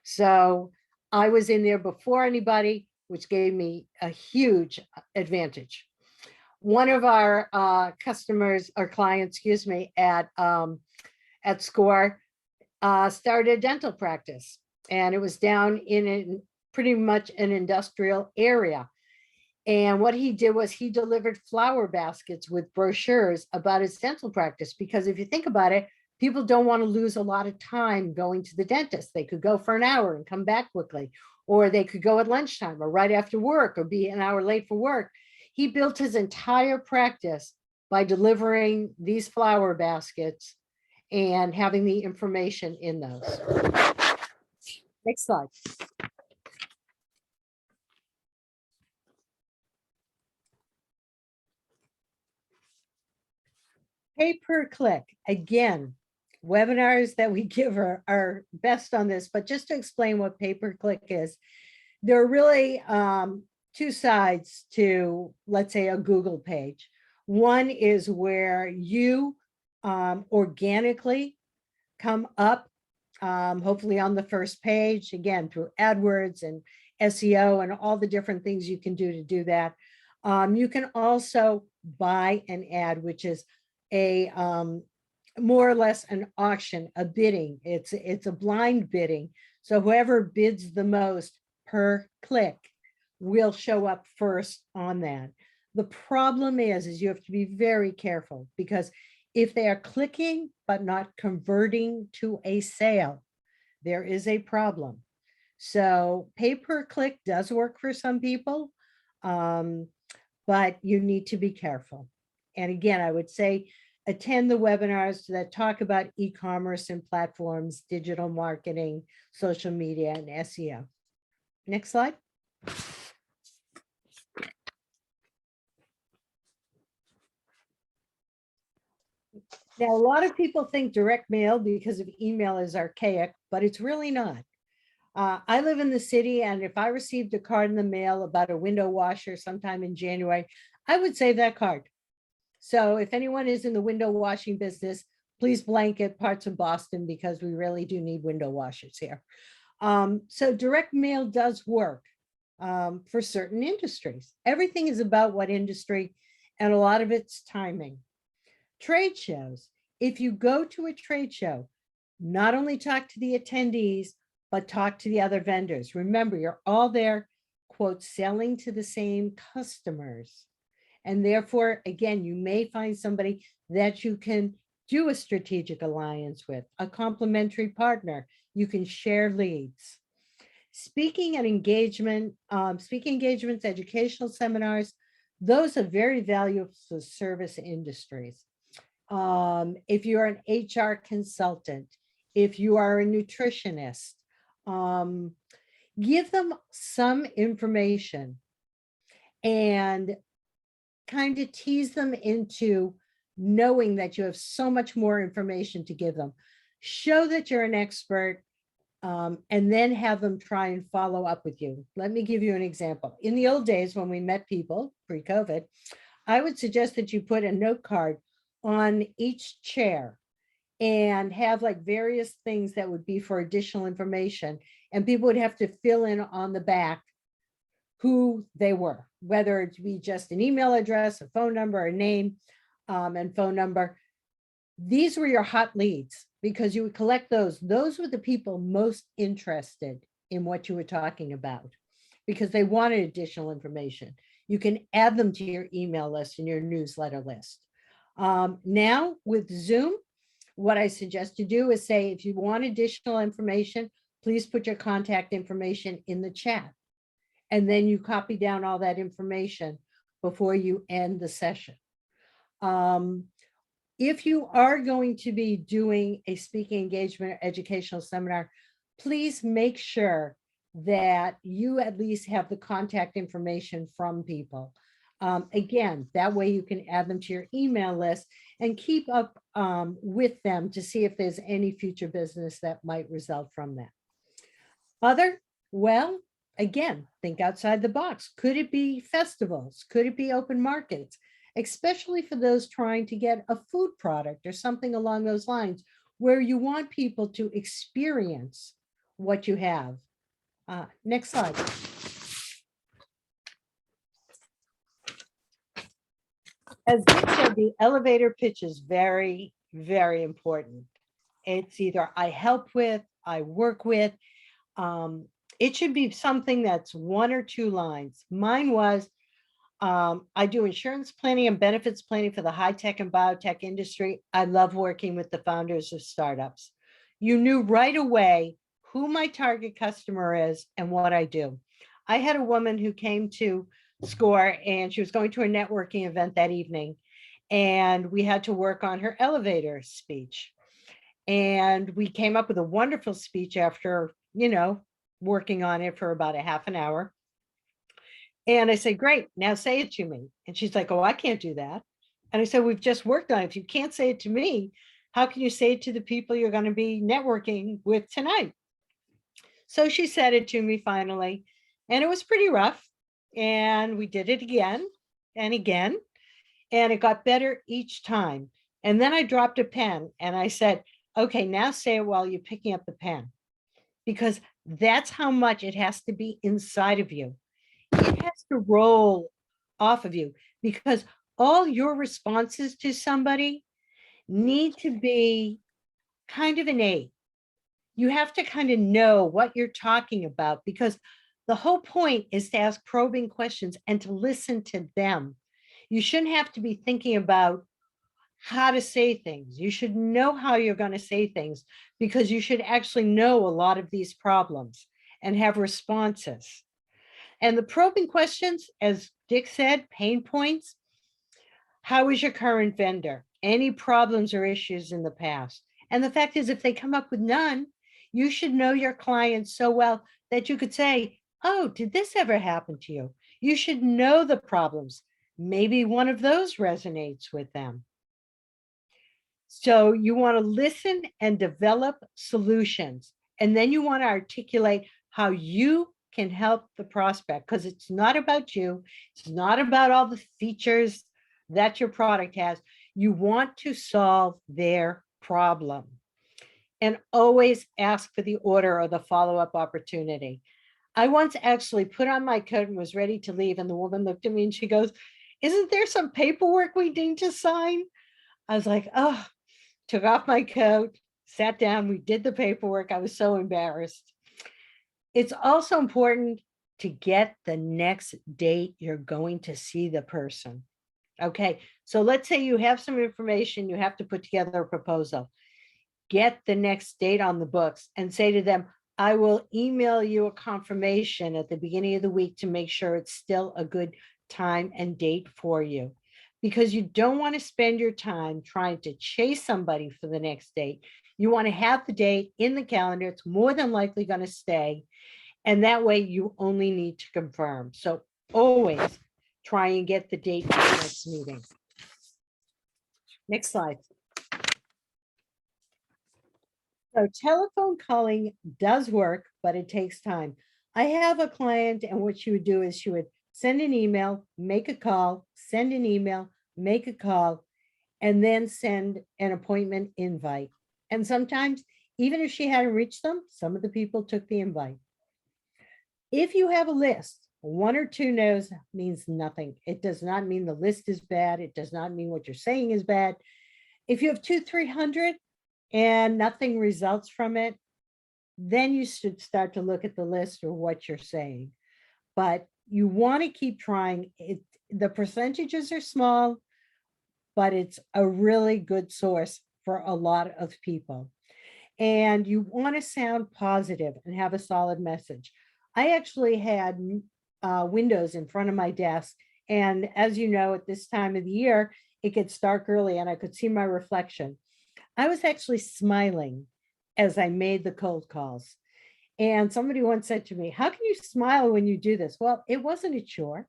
So I was in there before anybody, which gave me a huge advantage. One of our customers or clients, excuse me, at SCORE started a dental practice, and it was down in pretty much an industrial area. And what he did was he delivered flower baskets with brochures about his dental practice, because if you think about it, people don't want to lose a lot of time going to the dentist. They could go for an hour and come back quickly, or they could go at lunchtime or right after work or be an hour late for work. He built his entire practice by delivering these flower baskets and having the information in those. Next slide. Pay per click, again, webinars that we give are best on this, but just to explain what pay per click is, there are really two sides to, let's say, a Google page. One is where you organically come up, hopefully on the first page, again, through AdWords and SEO and all the different things you can do that. You can also buy an ad, which is a more or less an auction, a bidding. It's a blind bidding. So whoever bids the most per click will show up first on that. The problem is you have to be very careful, because if they are clicking but not converting to a sale, there is a problem. So pay per click does work for some people, but you need to be careful. And again, I would say attend the webinars that talk about e-commerce and platforms, digital marketing, social media, and SEO. Next slide. Now, a lot of people think direct mail because of email is archaic, but it's really not. I live in the city, and if I received a card in the mail about a window washer sometime in January, I would save that card. So if anyone is in the window washing business, please blanket parts of Boston, because we really do need window washers here. So direct mail does work for certain industries. Everything is about what industry, and a lot of it's timing. Trade shows. If you go to a trade show, not only talk to the attendees, but talk to the other vendors. Remember, you're all there, quote, selling to the same customers. And therefore, again, you may find somebody that you can do a strategic alliance with, a complementary partner. You can share leads. Speaking and engagement, speaking engagements, educational seminars, those are very valuable for service industries. If you're an HR consultant, if you are a nutritionist, give them some information and kind of tease them into knowing that you have so much more information to give them. Show that you're an expert, and then have them try and follow up with you. Let me give you an example. In the old days, when we met people pre-COVID, I would suggest that you put a note card on each chair and have like various things that would be for additional information. And people would have to fill in on the back who they were, whether it be just an email address, a phone number, a name, and phone number. These were your hot leads, because you would collect those. Those were the people most interested in what you were talking about, because they wanted additional information. You can add them to your email list and your newsletter list. Now with Zoom, what I suggest you do is say, if you want additional information, please put your contact information in the chat. And then you copy down all that information before you end the session. If you are going to be doing a speaking engagement or educational seminar, please make sure that you at least have the contact information from people. Again, that way you can add them to your email list and keep up with them to see if there's any future business that might result from that. Well, again, think outside the box. Could it be festivals? Could it be open markets? Especially for those trying to get a food product or something along those lines, where you want people to experience what you have. Next slide. As Dick said, the elevator pitch is very, very important. It's either I help with, I work with. It should be something that's one or two lines. Mine was, I do insurance planning and benefits planning for the high tech and biotech industry. I love working with the founders of startups. You knew right away who my target customer is and what I do. I had a woman who came to SCORE, and she was going to a networking event that evening, and we had to work on her elevator speech. And we came up with a wonderful speech after, working on it for about a half an hour. And I said, great, now say it to me. And she's like, oh, I can't do that. And I said, we've just worked on it. If you can't say it to me, how can you say it to the people you're going to be networking with tonight? So she said it to me finally, and it was pretty rough. And we did it again and again, and it got better each time. And then I dropped a pen and I said, okay, now say it while you're picking up the pen, because that's how much it has to be inside of you. It has to roll off of you, because all your responses to somebody need to be kind of innate. You have to kind of know what you're talking about, because the whole point is to ask probing questions and to listen to them. You shouldn't have to be thinking about how to say things. You should know how you're going to say things, because you should actually know a lot of these problems and have responses. And the probing questions, as Dick said, pain points. How is your current vendor? Any problems or issues in the past? And the fact is, if they come up with none, you should know your client so well that you could say, oh, did this ever happen to you? You should know the problems. Maybe one of those resonates with them. So you want to listen and develop solutions. And then you want to articulate how you can help the prospect, because it's not about you. It's not about all the features that your product has. You want to solve their problem. And always ask for the order or the follow-up opportunity. I once actually put on my coat and was ready to leave, and the woman looked at me and she goes, isn't there some paperwork we need to sign? I was like, oh, took off my coat, sat down, we did the paperwork. I was so embarrassed. It's also important to get the next date you're going to see the person. Okay, so let's say you have some information, you have to put together a proposal. Get the next date on the books and say to them, I will email you a confirmation at the beginning of the week to make sure it's still a good time and date for you. Because you don't want to spend your time trying to chase somebody for the next date. You want to have the date in the calendar. It's more than likely going to stay. And that way you only need to confirm. So always try and get the date for the next meeting. Next slide. So telephone calling does work, but it takes time. I have a client, and what she would do is she would send an email, make a call, send an email, make a call, and then send an appointment invite. And sometimes, even if she hadn't reached them, some of the people took the invite. If you have a list, 1 or 2 no's means nothing. It does not mean the list is bad. It does not mean what you're saying is bad. If you have 200, 300 and nothing results from it, then you should start to look at the list or what you're saying. But you want to keep trying. The percentages are small, but it's a really good source for a lot of people. And you want to sound positive and have a solid message. I actually had windows in front of my desk. And as you know, at this time of the year, it gets dark early and I could see my reflection. I was actually smiling as I made the cold calls. And somebody once said to me, how can you smile when you do this? Well, it wasn't a chore.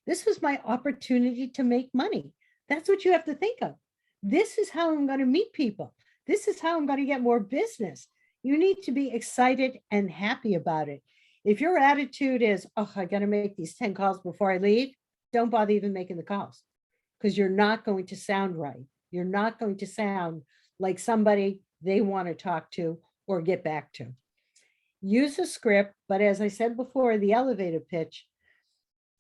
This was my opportunity to make money. That's what you have to think of. This is how I'm going to meet people. This is how I'm going to get more business. You need to be excited and happy about it. If your attitude is, oh, I got to make these 10 calls before I leave, don't bother even making the calls, because you're not going to sound right. You're not going to sound like somebody they want to talk to or get back to. Use a script, but as I said before, the elevator pitch,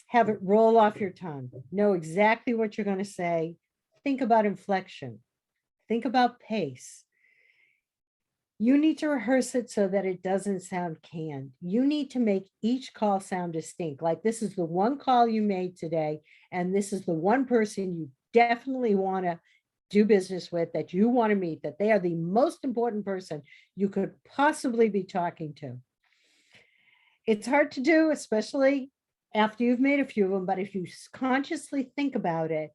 have it roll off your tongue. Know exactly what you're going to say. Think about inflection. Think about pace. You need to rehearse it so that it doesn't sound canned. You need to make each call sound distinct. Like, this is the one call you made today, and this is the one person you definitely want to do business with, that you want to meet, that they are the most important person you could possibly be talking to. It's hard to do, especially after you've made a few of them, but if you consciously think about it,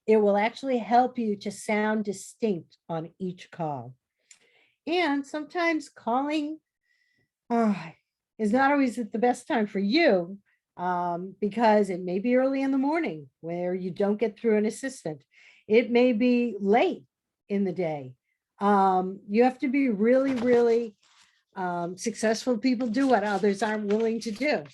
it will actually help you to sound distinct on each call. And sometimes calling is not always at the best time for you, because it may be early in the morning where you don't get through an assistant. It may be late in the day. You have to be really, really successful people do what others aren't willing to do.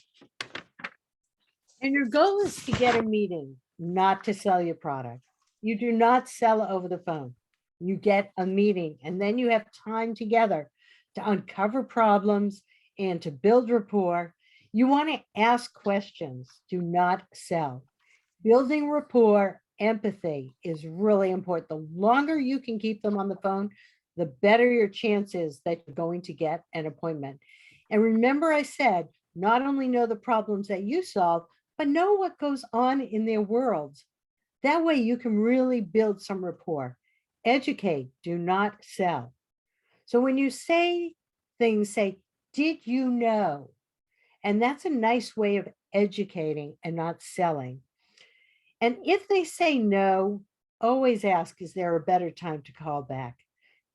And your goal is to get a meeting, not to sell your product. You do not sell over the phone. You get a meeting and then you have time together to uncover problems and to build rapport. You want to ask questions, do not sell. Building rapport, empathy is really important. The longer you can keep them on the phone, the better your chance is that you're going to get an appointment. And remember, I said, not only know the problems that you solve, but know what goes on in their worlds. That way you can really build some rapport. Educate, do not sell. So when you say things, say, did you know? And that's a nice way of educating and not selling. And if they say no, always ask, is there a better time to call back?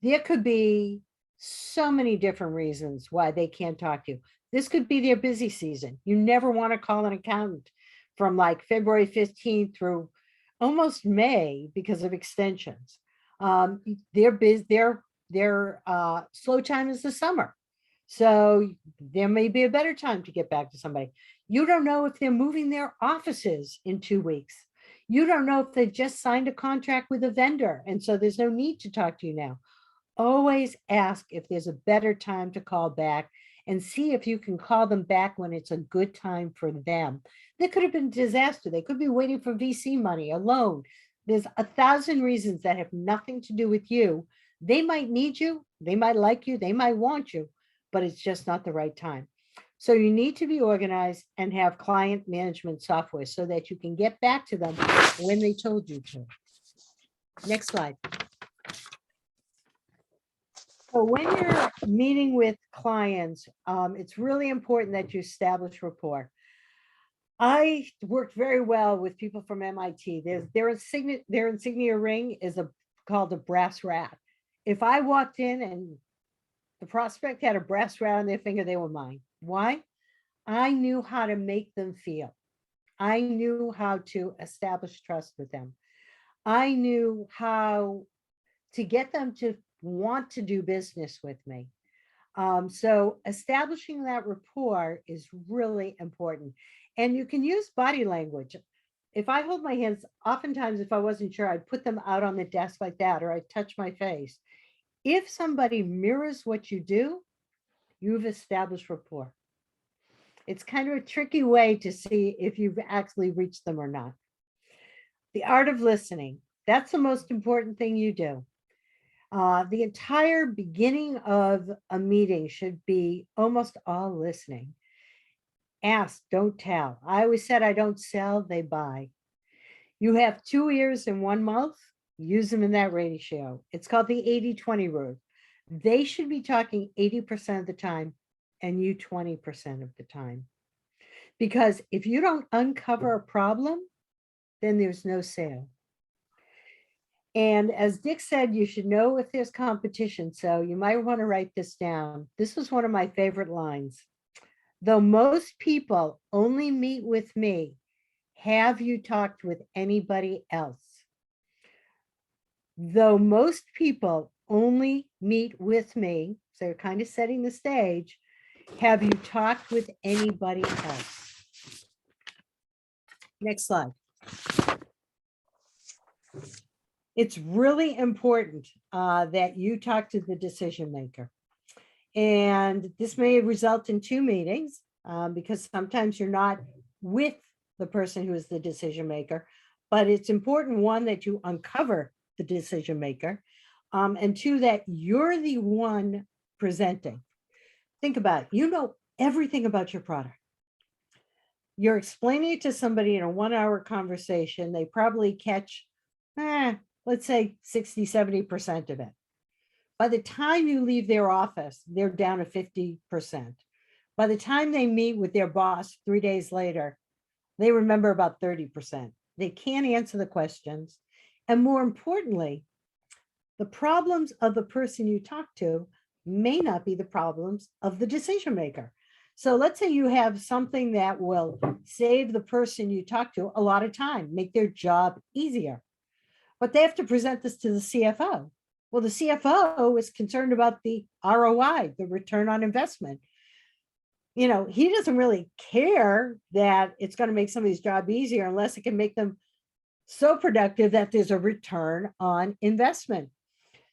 There could be so many different reasons why they can't talk to you. This could be their busy season. You never want to call an accountant from like February 15th through almost May because of extensions. Their slow time is the summer. So there may be a better time to get back to somebody. You don't know if they're moving their offices in 2 weeks. You don't know if they've just signed a contract with a vendor. And so there's no need to talk to you now. Always ask if there's a better time to call back and see if you can call them back when it's a good time for them. There could have been disaster. They could be waiting for VC money, a loan. There's 1,000 reasons that have nothing to do with you. They might need you, they might like you, they might want you, but it's just not the right time. So you need to be organized and have client management software so that you can get back to them when they told you to. Next slide. So when you're meeting with clients, it's really important that you establish rapport. I worked very well with people from MIT. Their insignia ring is called a brass rat. If I walked in and the prospect had a brass rat on their finger, they were mine. Why? I knew how to make them feel. I knew how to establish trust with them. I knew how to get them to want to do business with me. So establishing that rapport is really important. And you can use body language. If I hold my hands, oftentimes if I wasn't sure, I'd put them out on the desk like that, or I'd touch my face. If somebody mirrors what you do, you've established rapport. It's kind of a tricky way to see if you've actually reached them or not. The art of listening, that's the most important thing you do. The entire beginning of a meeting should be almost all listening. Ask, don't tell. I always said I don't sell, they buy. You have 2 ears and 1 mouth, use them in that ratio. It's called the 80-20 rule. They should be talking 80% of the time and you 20% of the time. Because if you don't uncover a problem, then there's no sale. And as Dick said, you should know if there's competition. So you might want to write this down. This was one of my favorite lines. Though most people only meet with me, have you talked with anybody else? Though most people only meet with me, so you're kind of setting the stage, have you talked with anybody else? Next slide. It's really important that you talk to the decision maker. And this may result in 2 meetings because sometimes you're not with the person who is the decision maker, but it's important, 1, that you uncover the decision maker, and 2, that you're the one presenting. Think about it. You know everything about your product. You're explaining it to somebody in a 1-hour conversation. They probably catch, let's say 60, 70% of it. By the time you leave their office, they're down to 50%. By the time they meet with their boss 3 days later, they remember about 30%. They can't answer the questions. And more importantly, the problems of the person you talk to may not be the problems of the decision maker. So let's say you have something that will save the person you talk to a lot of time, make their job easier. But they have to present this to the CFO. Well, the CFO is concerned about the ROI, the return on investment. You know, he doesn't really care that it's going to make somebody's job easier unless it can make them so productive that there's a return on investment.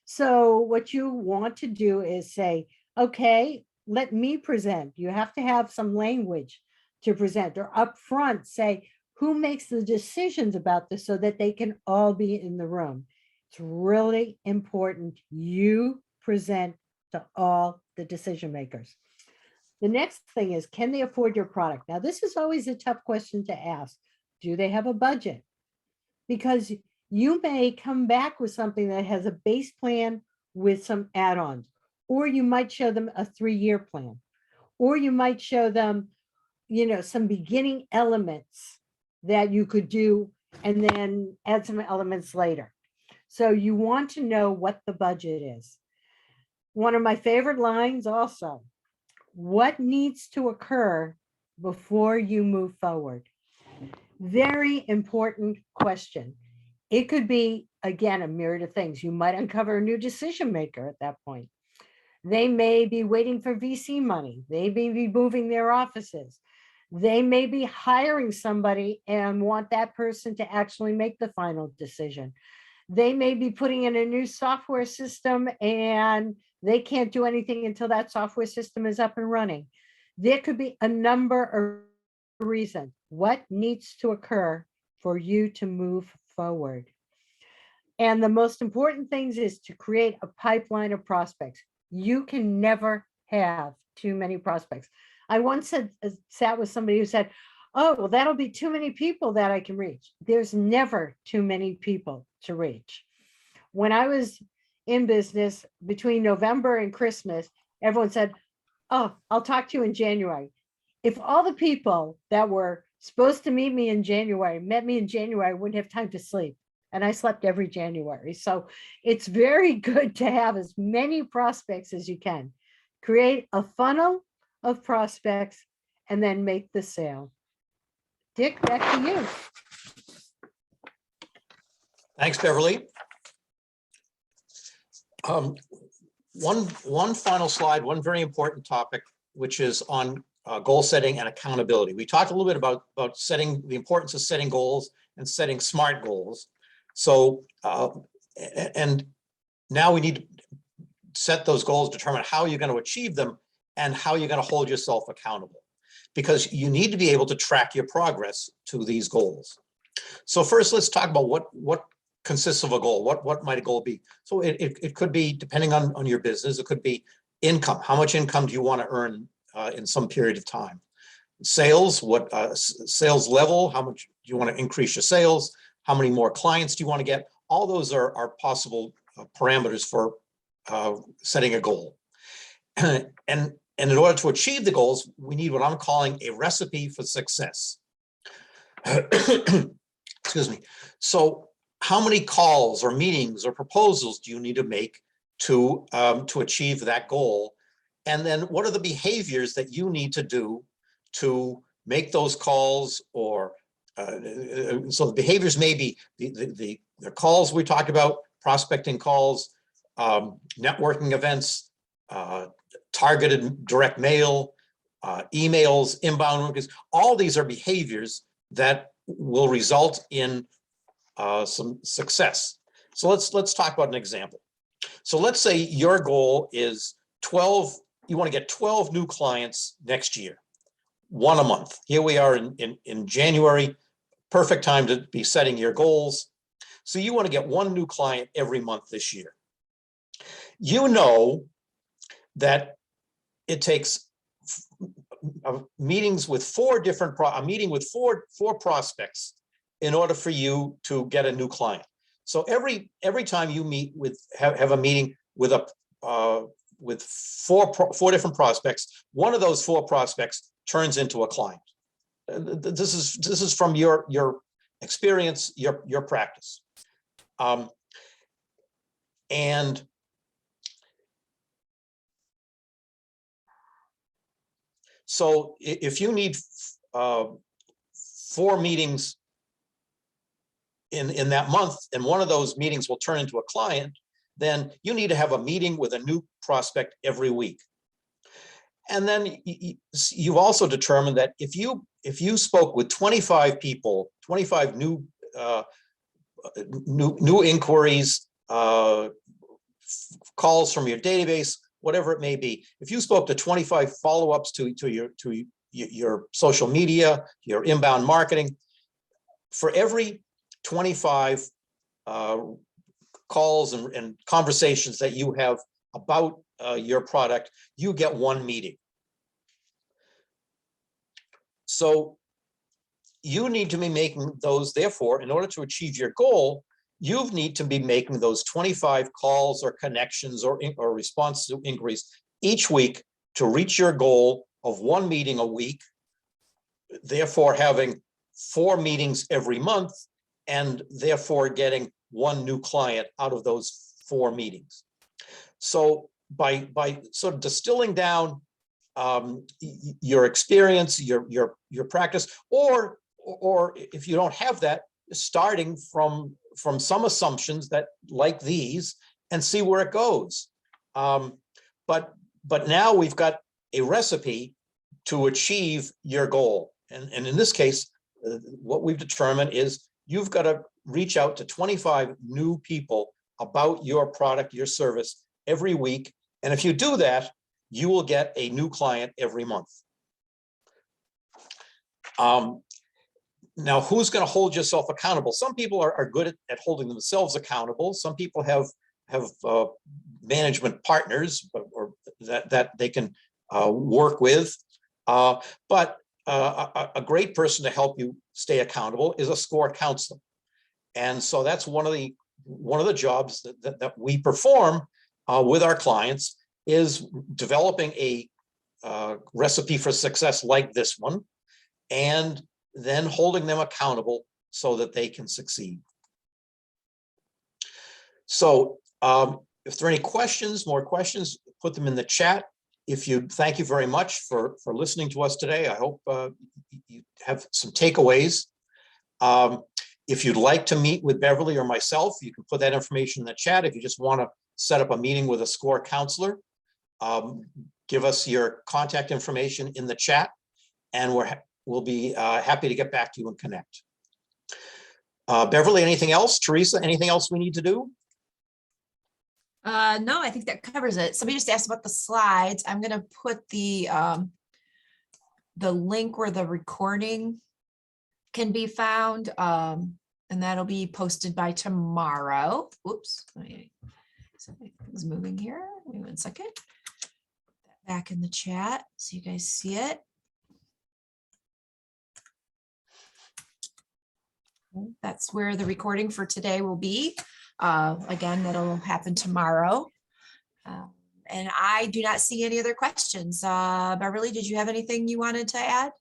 So what you want to do is say, okay, let me present. You have to have some language to present, or upfront say who makes the decisions about this so that they can all be in the room. It's really important you present to all the decision makers. The next thing is, can they afford your product? Now, this is always a tough question to ask. Do they have a budget? Because you may come back with something that has a base plan with some add-ons, or you might show them a 3-year plan, or you might show them, you know, some beginning elements that you could do and then add some elements later. So you want to know what the budget is. One of my favorite lines also, what needs to occur before you move forward? Very important question. It could be, again, a myriad of things. You might uncover a new decision maker at that point. They may be waiting for VC money. They may be moving their offices. They may be hiring somebody and want that person to actually make the final decision. They may be putting in a new software system and they can't do anything until that software system is up and running. There could be a number of reasons. What needs to occur for you to move forward? And the most important things is to create a pipeline of prospects. You can never have too many prospects. I once sat with somebody who said, oh, well, that'll be too many people that I can reach. There's never too many people to reach. When I was in business between November and Christmas, everyone said, oh, I'll talk to you in January. If all the people that were supposed to meet me in January met me in January, I wouldn't have time to sleep. And I slept every January. So it's very good to have as many prospects as you can. Create a funnel of prospects and then make the sale. Dick, back to you. Thanks, Beverly. One final slide, one very important topic, which is on goal setting and accountability. We talked a little bit about setting, the importance of setting goals and setting SMART goals. So, and now we need to set those goals, determine how you're going to achieve them and how you're going to hold yourself accountable, because you need to be able to track your progress to these goals. So first, let's talk about what consists of a goal. What might a goal be? So it could be, depending on your business, it could be income. How much income do you want to earn in some period of time? Sales, what sales level, how much do you want to increase your sales? How many more clients do you want to get? All those are possible parameters for setting a goal. And in order to achieve the goals, we need what I'm calling a recipe for success. Excuse me. So how many calls or meetings or proposals do you need to make to achieve that goal? And then what are the behaviors that you need to do to make those calls? Or so the behaviors may be the calls we talked about, prospecting calls, networking events, targeted direct mail, emails, inbound workers. All these are behaviors that will result in some success. So let's talk about an example. So let's say your goal is 12, you want to get 12 new clients next year, 1 a month. Here we are in January, perfect time to be setting your goals. So you want to get 1 new client every month this year. You know that it takes meetings with 4 different, a meeting with four prospects in order for you to get a new client. So every time you meet with, have a meeting with with four different prospects, one of those 4 prospects turns into a client. This is from your experience, your practice. And So if you need 4 meetings in that month, and one of those meetings will turn into a client, then you need to have a meeting with a new prospect every week. And then you've also determined that if you spoke with 25 people, 25 new inquiries, calls from your database, whatever it may be, if you spoke to 25 follow-ups to your social media, your inbound marketing, for every 25 calls and conversations that you have about your product, you get 1 meeting. So you need to be making those, therefore, in order to achieve your goal, you need to be making those 25 calls or connections or response to inquiries each week to reach your goal of 1 meeting a week, therefore having 4 meetings every month, and therefore getting 1 new client out of those 4 meetings. So by sort of distilling down your experience, your practice, or if you don't have that, starting from some assumptions that like these, and see where it goes. But now we've got a recipe to achieve your goal. And in this case, what we've determined is you've got to reach out to 25 new people about your product, your service every week. And if you do that, you will get a new client every month. Now, who's going to hold yourself accountable? Some people are good at holding themselves accountable. Some people have management partners or that they can work with. But a great person to help you stay accountable is a SCORE counselor. And so that's one of the jobs that we perform with our clients, is developing a recipe for success like this one, and then holding them accountable so that they can succeed. So if there are any questions, more questions, put them in the chat. Thank you very much for listening to us today. I hope you have some takeaways. If you'd like to meet with Beverly or myself, you can put that information in the chat. If you just want to set up a meeting with a SCORE counselor, give us your contact information in the chat, and we'll be happy to get back to you and connect. Beverly, anything else? Teresa, anything else we need to do? No, I think that covers it. Somebody just asked about the slides. I'm going to put the link where the recording can be found, and that'll be posted by tomorrow. Whoops, something's moving here. Wait 1 second. Back in the chat so you guys see it. That's where the recording for today will be. Again, that'll happen tomorrow. And I do not see any other questions. Beverly, did you have anything you wanted to add?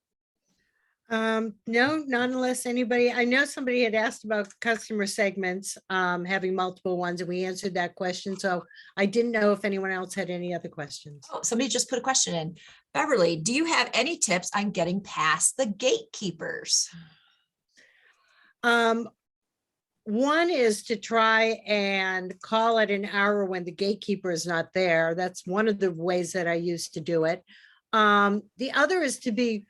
No, not unless anybody, I know somebody had asked about customer segments, having multiple ones, and we answered that question. So I didn't know if anyone else had any other questions. Oh, somebody just put a question in. Beverly, do you have any tips on getting past the gatekeepers? One is to try and call at an hour when the gatekeeper is not there. That's one of the ways that I used to do it. The other is to be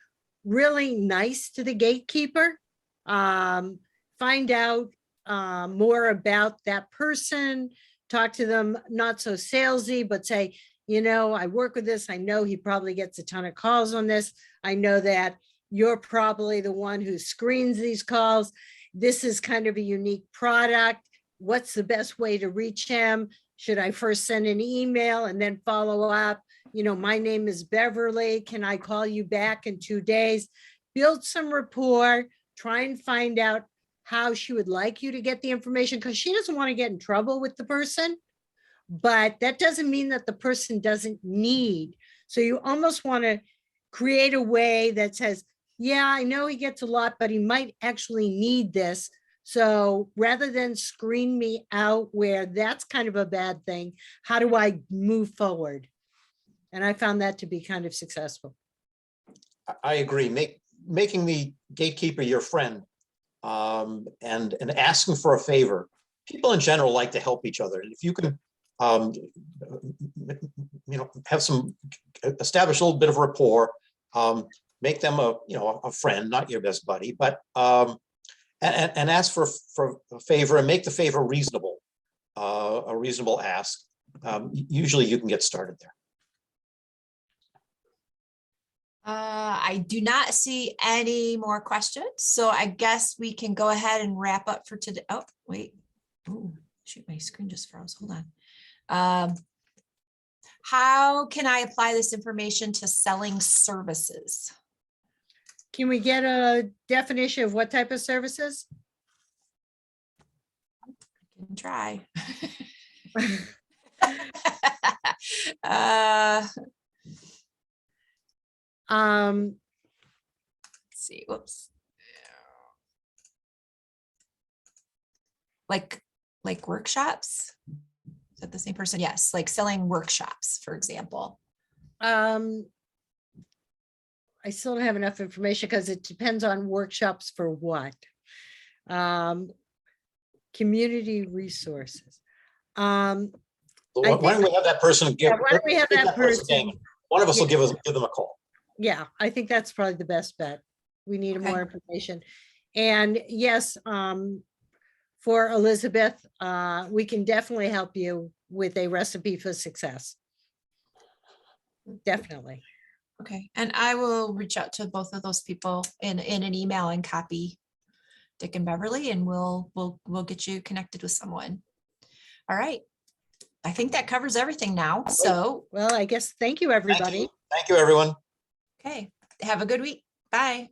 really nice to the gatekeeper. Find out more about that person, talk to them, not so salesy, but say, you know, I work with this. I know he probably gets a ton of calls on this. I know that you're probably the one who screens these calls. This is kind of a unique product. What's the best way to reach him? Should I first send an email and then follow up? You know, my name is Beverly. Can I call you back in 2 days? Build some rapport, try and find out how she would like you to get the information, because she doesn't want to get in trouble with the person, but that doesn't mean that the person doesn't need. So you almost want to create a way that says, yeah, I know he gets a lot, but he might actually need this. So rather than screen me out where that's kind of a bad thing, how do I move forward? And I found that to be kind of successful. I agree. Making the gatekeeper your friend, and asking for a favor. People in general like to help each other. And if you can, establish a little bit of rapport, make them a friend, not your best buddy, but and ask for a favor and make the favor reasonable, a reasonable ask. Usually you can get started there. I do not see any more questions, so I guess we can go ahead and wrap up for today. Oh, wait. Oh, shoot, my screen just froze. Hold on. How can I apply this information to selling services? Can we get a definition of what type of services? I can try. Let's see, whoops. Like workshops? Is that the same person? Yes, like selling workshops, for example. I still don't have enough information because it depends on workshops for what. Community resources. Why don't we have that person give? Why don't we have that person? Name. One of us will give them a call. Yeah, I think that's probably the best bet. We need Okay. more information. And yes, for Elizabeth, we can definitely help you with a recipe for success. Definitely. Okay, and I will reach out to both of those people in an email and copy Dick and Beverly, and we'll get you connected with someone. All right. I think that covers everything now. So, Well, I guess, thank you, everybody. Thank you, everyone. okay, have a good week. Bye.